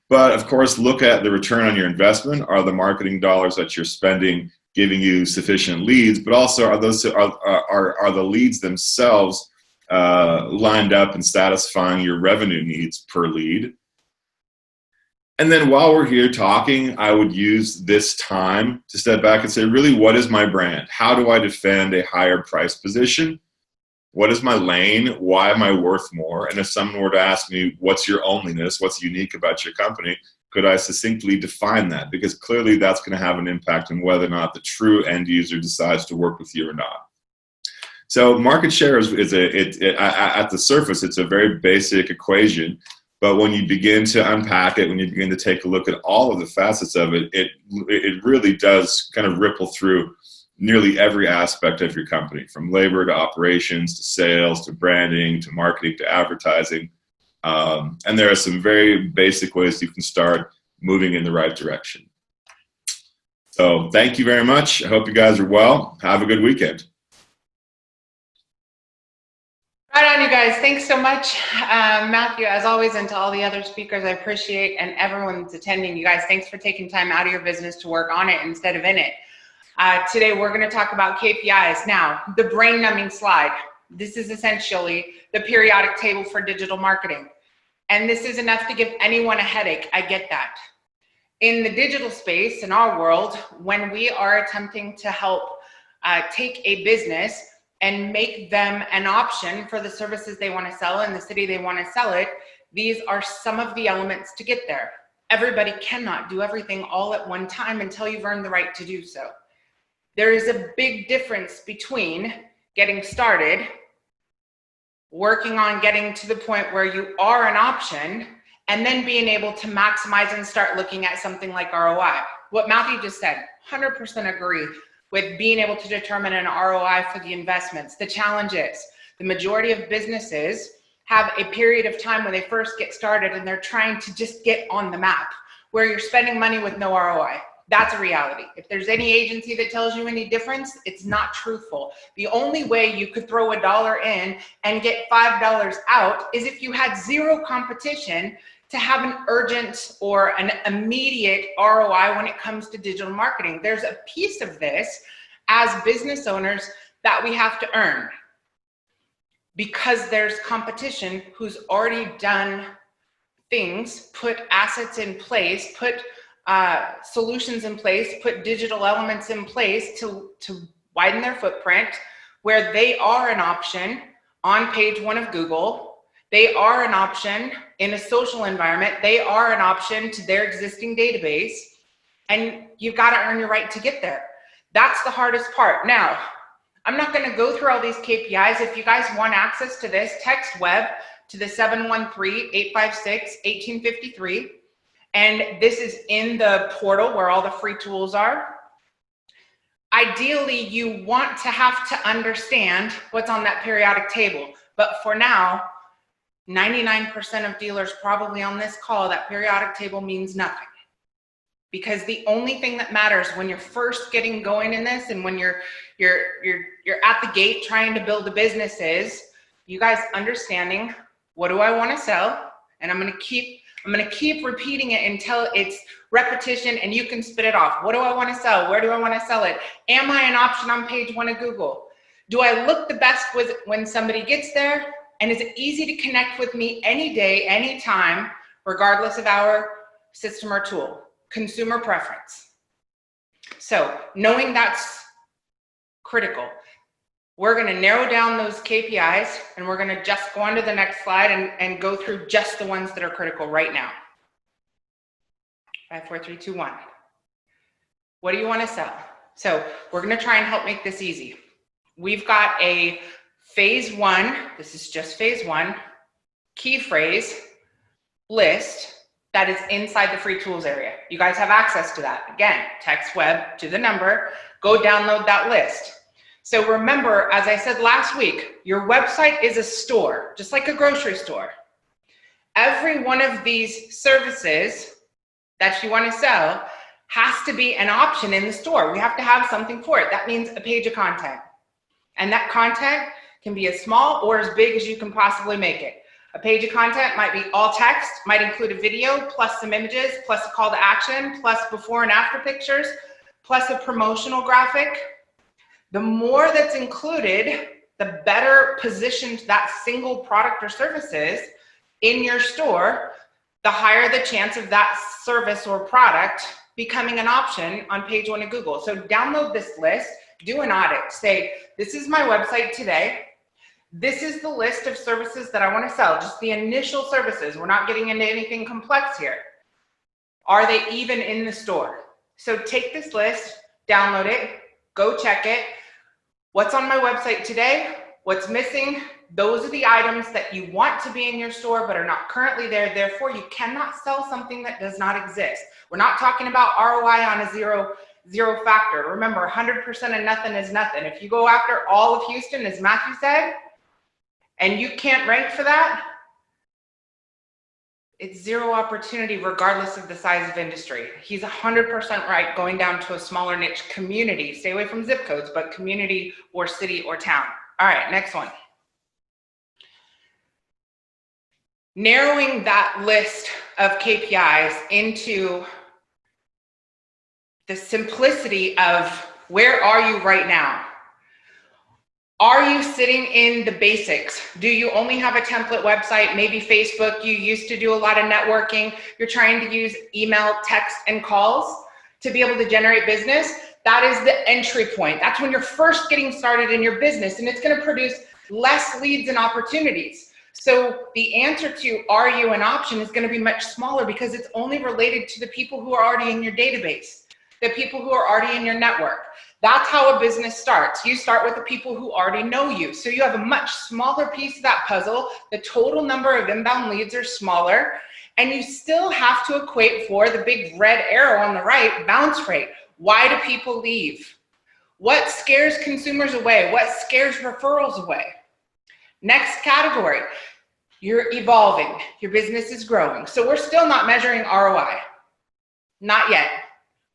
But of course, look at the return on your investment. Are the marketing dollars that you're spending giving you sufficient leads? But also, are the leads themselves lined up and satisfying your revenue needs per lead? And then while we're here talking, I would use this time to step back and say, really, what is my brand? How do I defend a higher price position? What is my lane? Why am I worth more? And if someone were to ask me, what's your onlyness? What's unique about your company? Could I succinctly define that? Because clearly that's going to have an impact on whether or not the true end user decides to work with you or not. So market share at the surface, it's a very basic equation. But when you begin to unpack it, when you begin to take a look at all of the facets of it, it really does kind of ripple through nearly every aspect of your company, from labor to operations to sales to branding to marketing to advertising. And there are some very basic ways you can start moving in the right direction. So thank you very much. I hope you guys are well. Have a good weekend. Right on, you guys. Thanks so much, Matthew, as always, and to all the other speakers. I appreciate, and everyone that's attending. You guys, thanks for taking time out of your business to work on it instead of in it. Today, we're going to talk about KPIs. Now, the brain-numbing slide. This is essentially the periodic table for digital marketing. And this is enough to give anyone a headache. I get that. In the digital space, in our world, when we are attempting to help take a business and make them an option for the services they want to sell in the city they want to sell it, these are some of the elements to get there. Everybody cannot do everything all at one time until you've earned the right to do so. There is a big difference between getting started, working on getting to the point where you are an option, and then being able to maximize and start looking at something like ROI. what Matthew just said, 100% agree with being able to determine an ROI for the investments. The challenge is the majority of businesses have a period of time when they first get started and they're trying to just get on the map where you're spending money with no ROI. That's a reality. If there's any agency that tells you any difference, it's not truthful. The only way you could throw $1 in and get $5 out is if you had zero competition to have an urgent or an immediate ROI when it comes to digital marketing. There's a piece of this as business owners that we have to earn because there's competition who's already done things, put assets in place, put solutions in place, put digital elements in place to widen their footprint, where they are an option on page 1 of Google. They are an option in a social environment. They are an option to their existing database, and you've got to earn your right to get there. That's the hardest part. Now, I'm not going to go through all these KPIs. If you guys want access to this, text web to the 713-856-1853. And this is in the portal where all the free tools are. Ideally, you want to have to understand what's on that periodic table. But for now, 99% of dealers probably on this call, that periodic table means nothing. Because the only thing that matters when you're first getting going in this and when you're at the gate trying to build a business is you guys understanding, what do I want to sell? And I'm going to keep repeating it until it's repetition and you can spit it off. What do I want to sell? Where do I want to sell it? Am I an option on page 1 of Google? Do I look the best when somebody gets there? And is it easy to connect with me any day, anytime, regardless of our system or tool? Consumer preference. So knowing that's critical, we're going to narrow down those KPIs and we're going to just go on to the next slide and go through just the ones that are critical right now. 5, 4, 3, 2, 1. What do you want to sell? So we're going to try and help make this easy. We've got a phase 1. This is just phase 1. Key phrase list that is inside the free tools area. You guys have access to that. Again, text web to the number, go download that list. So remember, as I said last week, your website is a store, just like a grocery store. Every one of these services that you want to sell has to be an option in the store. We have to have something for it. That means a page of content. And that content can be as small or as big as you can possibly make it. A page of content might be all text, might include a video, plus some images, plus a call to action, plus before and after pictures, plus a promotional graphic. The more that's included, the better positioned that single product or service is in your store, the higher the chance of that service or product becoming an option on page 1 of Google. So download this list, do an audit, say, this is my website today. This is the list of services that I want to sell, just the initial services. We're not getting into anything complex here. Are they even in the store? So take this list, download it, go check it. What's on my website today? What's missing? Those are the items that you want to be in your store but are not currently there. Therefore, you cannot sell something that does not exist. We're not talking about ROI on a zero factor. Remember, 100% of nothing is nothing. If you go after all of Houston, as Matthew said, and you can't rank for that, it's zero opportunity regardless of the size of industry. He's 100% right, going down to a smaller niche community. Stay away from zip codes, but community or city or town. All right, next one. Narrowing that list of KPIs into the simplicity of where are you right now? Are you sitting in the basics? Do you only have a template website, maybe Facebook? You used to do a lot of networking. You're trying to use email, text, and calls to be able to generate business. That is the entry point. That's when you're first getting started in your business, and it's going to produce less leads and opportunities. So the answer to are you an option is going to be much smaller because it's only related to the people who are already in your database, the people who are already in your network. That's how a business starts. You start with the people who already know you. So you have a much smaller piece of that puzzle. The total number of inbound leads are smaller. And you still have to equate for the big red arrow on the right, bounce rate. Why do people leave? What scares consumers away? What scares referrals away? Next category, you're evolving. Your business is growing. So we're still not measuring ROI. Not yet.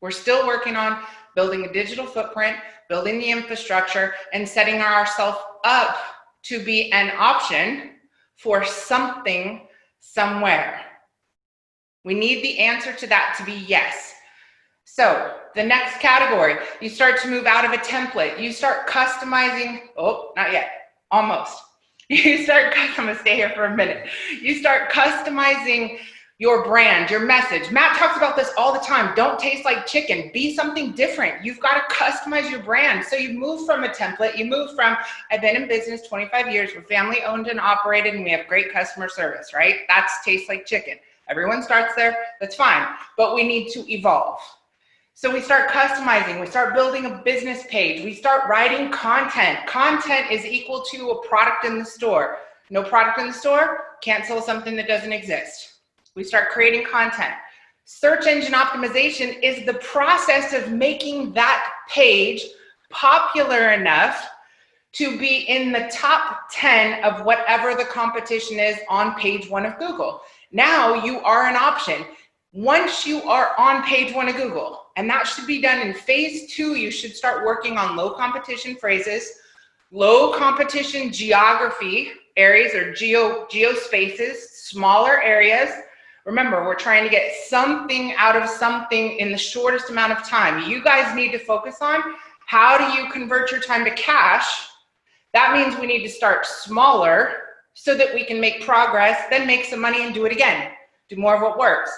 We're still working on building a digital footprint, building the infrastructure, and setting ourselves up to be an option for something somewhere. We need the answer to that to be yes. So the next category, you start to move out of a template. You start customizing, oh, not yet, almost. You start, I'm gonna stay here for a minute. You start customizing your brand, your message. Matt talks about this all the time. Don't taste like chicken. Be something different. You've got to customize your brand. So you move from a template. You move from, I've been in business 25 years. We're family owned and operated, and we have great customer service, right? That's tastes like chicken. Everyone starts there. That's fine. But we need to evolve. So we start customizing. We start building a business page. We start writing content. Content is equal to a product in the store. No product in the store, can't sell something that doesn't exist. We start creating content. Search engine optimization is the process of making that page popular enough to be in the top 10 of whatever the competition is on page 1 of Google. Now you are an option. Once you are on page 1 of Google, and that should be done in phase 2, you should start working on low competition phrases, low competition geography areas or geospaces, smaller areas. Remember, we're trying to get something out of something in the shortest amount of time. You guys need to focus on how do you convert your time to cash. That means we need to start smaller so that we can make progress, then make some money and do it again. Do more of what works.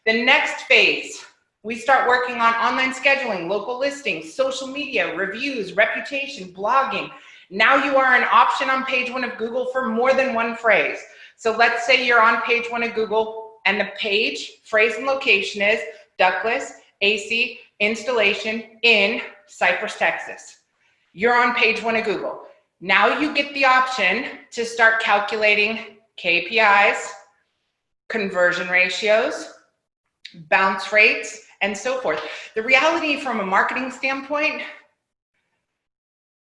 The next phase, we start working on online scheduling, local listings, social media, reviews, reputation, blogging. Now you are an option on page 1 of Google for more than one phrase. So let's say you're on page 1 of Google and the page, phrase, and location is ductless AC installation in Cypress, Texas. You're on page 1 of Google. Now you get the option to start calculating KPIs, conversion ratios, bounce rates, and so forth. The reality from a marketing standpoint,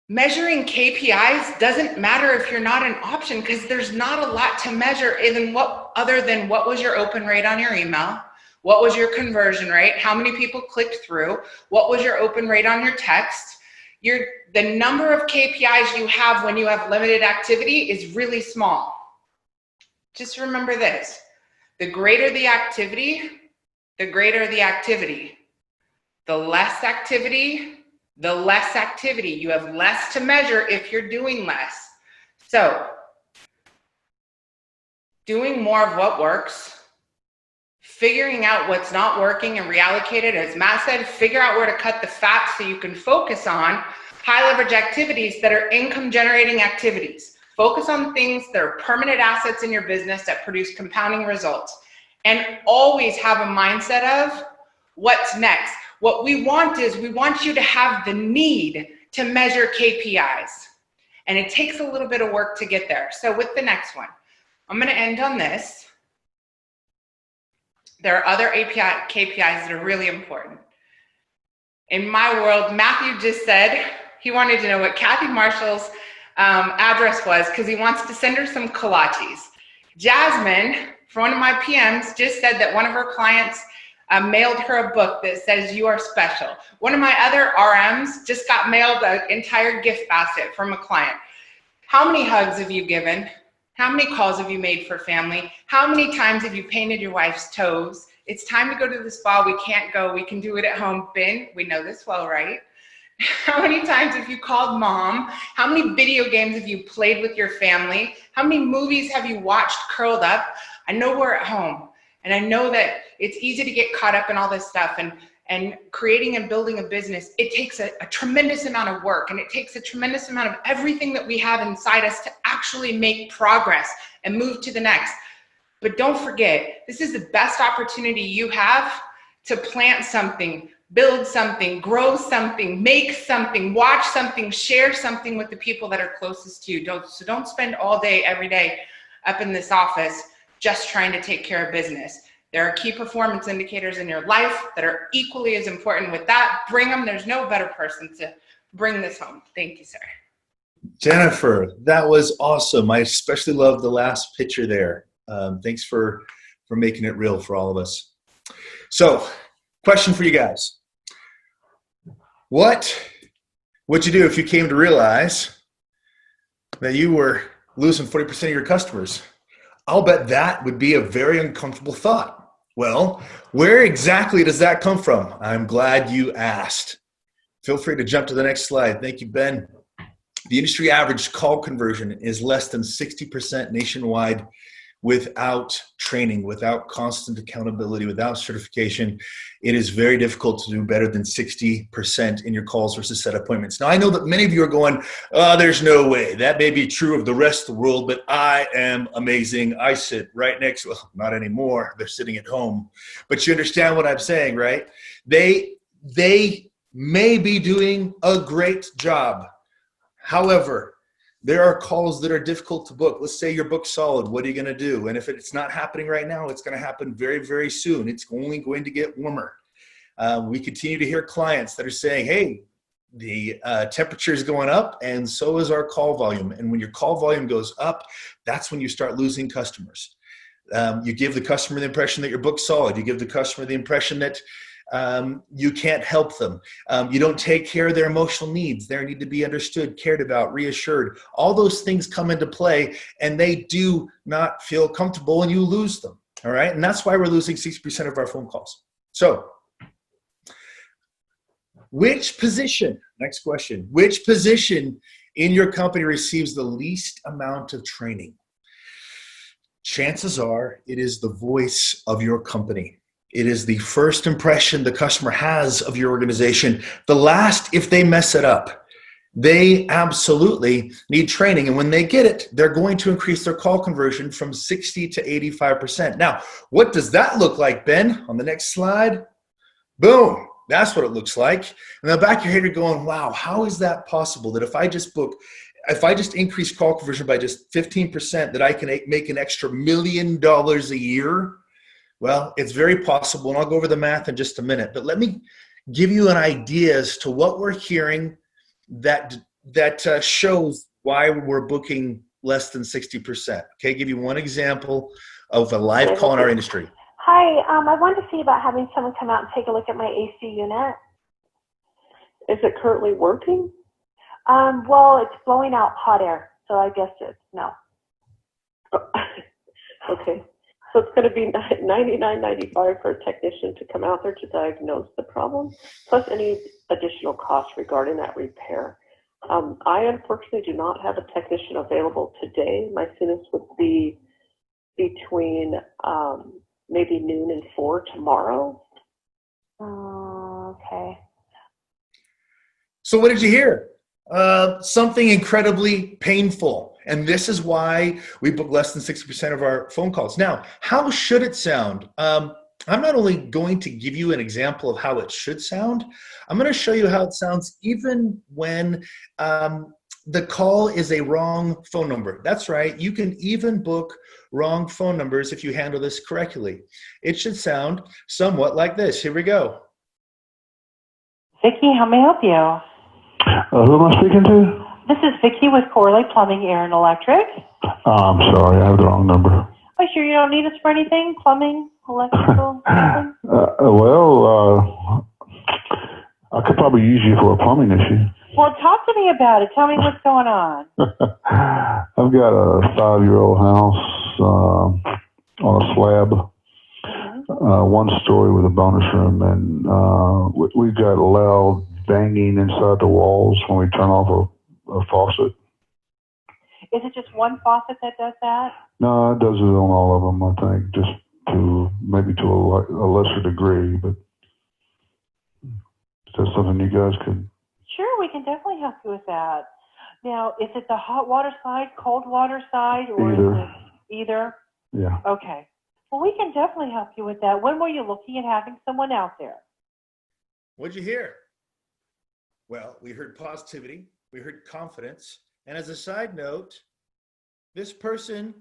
measuring KPIs doesn't matter if you're not an option, because there's not a lot to measure other than what was your open rate on your email, what was your conversion rate, how many people clicked through, what was your open rate on your text. The number of KPIs you have when you have limited activity is really small. Just remember this, the greater the activity, the greater the activity. The less activity, the less activity. You have less to measure if you're doing less. So, doing more of what works, figuring out what's not working and reallocate it. As Matt said, figure out where to cut the fat so you can focus on high leverage activities that are income generating activities. Focus on things that are permanent assets in your business that produce compounding results. And always have a mindset of what's next. What we want is we want you to have the need to measure KPIs. And it takes a little bit of work to get there. So with the next one, I'm going to end on this. There are other KPIs that are really important. In my world, Matthew just said he wanted to know what Kathy Marshall's address was because he wants to send her some kolaches. Jasmine, for one of my PMs, just said that one of her clients mailed her a book that says you are special. One of my other RMs just got mailed an entire gift basket from a client. How many hugs have you given? How many calls have you made for family? How many times have you painted your wife's toes? It's time to go to the spa. We can't go. We can do it at home. Ben, we know this well, right? How many times have you called mom? How many video games have you played with your family? How many movies have you watched curled up? I know we're at home, and I know that it's easy to get caught up in all this stuff, and creating and building a business, it takes a tremendous amount of work, and it takes a tremendous amount of everything that we have inside us to actually make progress and move to the next. But don't forget, this is the best opportunity you have to plant something, build something, grow something, make something, watch something, share something with the people that are closest to you. So don't spend all day, every day up in this office just trying to take care of business. There are key performance indicators in your life that are equally as important. With that, bring them. There's no better person to bring this home. Thank you, sir. Jennifer, that was awesome. I especially love the last picture there. Thanks for making it real for all of us. So, question for you guys. What would you do if you came to realize that you were losing 40% of your customers? I'll bet that would be a very uncomfortable thought. Well, where exactly does that come from? I'm glad you asked. Feel free to jump to the next slide. Thank you, Ben. The industry average call conversion is less than 60% nationwide without training, without constant accountability, without certification. It is very difficult to do better than 60% in your calls versus set appointments. Now, I know that many of you are going, oh, there's no way. That may be true of the rest of the world, but I am amazing. I sit right next to, well, not anymore. They're sitting at home. But you understand what I'm saying, right? They may be doing a great job. However, there are calls that are difficult to book. Let's say you're booked solid. What are you going to do? And if it's not happening right now, it's going to happen very, very soon. It's only going to get warmer. We continue to hear clients that are saying, hey, the temperature is going up and so is our call volume. And when your call volume goes up, that's when you start losing customers. You give the customer the impression that you're booked solid. You give the customer the impression that you can't help them. You don't take care of their emotional needs. They need to be understood, cared about, reassured. All those things come into play and they do not feel comfortable and you lose them. All right. And that's why we're losing 60% of our phone calls. So which position, next question, which position in your company receives the least amount of training? Chances are it is the voice of your company. It is the first impression the customer has of your organization. The last, if they mess it up, they absolutely need training. And when they get it, they're going to increase their call conversion from 60 to 85%. Now, what does that look like, Ben? On the next slide, boom, that's what it looks like. And in the back of your head, you're going, wow, how is that possible that if I just increase call conversion by just 15%, that I can make an extra $1 million a year? Well, it's very possible, and I'll go over the math in just a minute, but let me give you an idea as to what we're hearing that shows why we're booking less than 60%. Okay, give you one example of a live call in our industry. Hi, I wanted to see about having someone come out and take a look at my AC unit. Is it currently working? Well, it's blowing out hot air, so I guess it's no. Okay. So it's going to be $99.95 for a technician to come out there to diagnose the problem, plus any additional costs regarding that repair. I unfortunately do not have a technician available today. My soonest would be between maybe noon and 4 tomorrow. Okay. So what did you hear? Something incredibly painful. And this is why we book less than 60% of our phone calls. Now, how should it sound? I'm not only going to give you an example of how it should sound, I'm going to show you how it sounds even when the call is a wrong phone number. That's right. You can even book wrong phone numbers if you handle this correctly. It should sound somewhat like this. Here we go. Vicki, how may I help you? Who am I speaking to? This is Vicki with Corley Plumbing, Air and Electric. I'm sorry, I have the wrong number. Oh, sure you don't need us for anything? Plumbing, electrical, anything? I could probably use you for a plumbing issue. Well, talk to me about it. Tell me what's going on. I've got a 5-year-old house on a slab, one story with a bonus room, and we've got loud banging inside the walls when we turn off a faucet. Is it just one faucet that does that? No, it does it on all of them, I think, just to maybe to a lesser degree, but is that something you guys could? Sure, we can definitely help you with that. Now, is it the hot water side, cold water side, or Either. Is it either? Yeah. Okay. Well, we can definitely help you with that. When were you looking at having someone out there? What'd you hear? Well, we heard positivity, we heard confidence, and as a side note, this person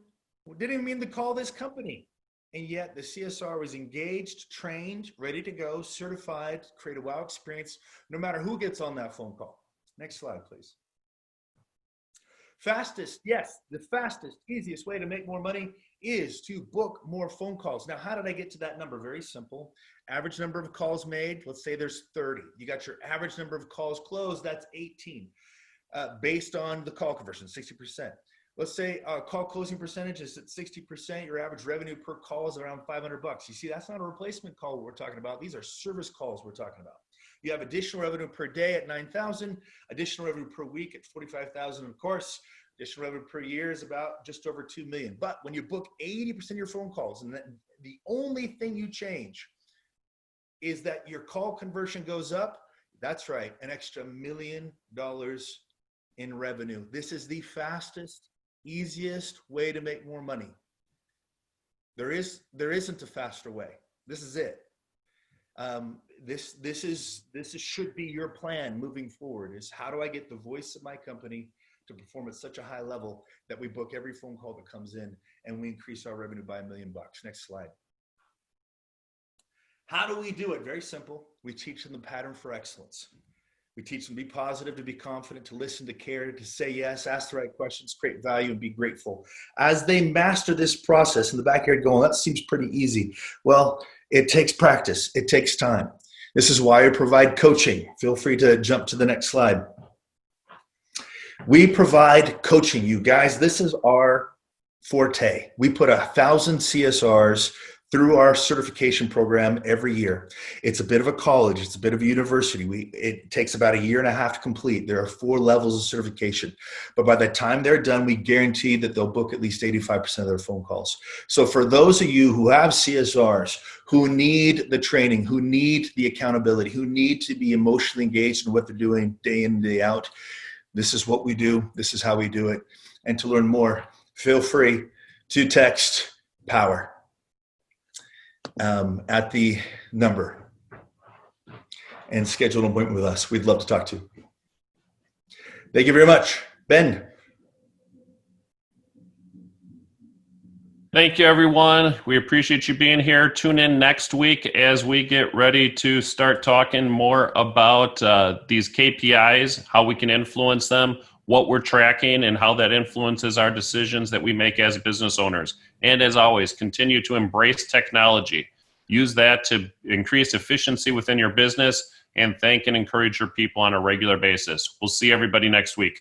Didn't even mean to call this company. And yet the CSR was engaged, trained, ready to go, certified, create a wow experience, no matter who gets on that phone call. Next slide, please. Fastest, yes, the fastest, easiest way to make more money is to book more phone calls. Now, how did I get to that number? Very simple. Average number of calls made, let's say there's 30. You got your average number of calls closed, that's 18. Based on the call conversion, 60%. Let's say call closing percentage is at 60%. Your average revenue per call is around $500. You see, that's not a replacement call we're talking about. These are service calls we're talking about. You have additional revenue per day at 9,000, additional revenue per week at 45,000, of course. Additional revenue per year is about just over 2 million. But when you book 80% of your phone calls, and the only thing you change is that your call conversion goes up, that's right, an extra $1 million in revenue. This is the fastest, easiest way to make more money. There isn't a faster way. This is it. This should be your plan moving forward, is how do I get the voice of my company to perform at such a high level that we book every phone call that comes in and we increase our revenue by $1 million. Next slide. How do we do it? Very simple. We teach them the pattern for excellence. We teach them to be positive, to be confident, to listen, to care, to say yes, ask the right questions, create value, and be grateful. As they master this process, in the back here going, that seems pretty easy. Well, it takes practice. It takes time. This is why I provide coaching. Feel free to jump to the next slide. We provide coaching, you guys. This is our forte. We put 1,000 CSRs through our certification program every year. It's a bit of a college. It's a bit of a university. It takes about 1.5 years to complete. There are 4 levels of certification. But by the time they're done, we guarantee that they'll book at least 85% of their phone calls. So for those of you who have CSRs, who need the training, who need the accountability, who need to be emotionally engaged in what they're doing day in and day out, this is what we do. This is how we do it. And to learn more, feel free to text POWER at the number and schedule an appointment with us. We'd love to talk to you. Thank you very much. Ben. Thank you, everyone. We appreciate you being here. Tune in next week as we get ready to start talking more about these KPIs, how we can influence them, what we're tracking, and how that influences our decisions that we make as business owners. And as always, continue to embrace technology. Use that to increase efficiency within your business and thank and encourage your people on a regular basis. We'll see everybody next week.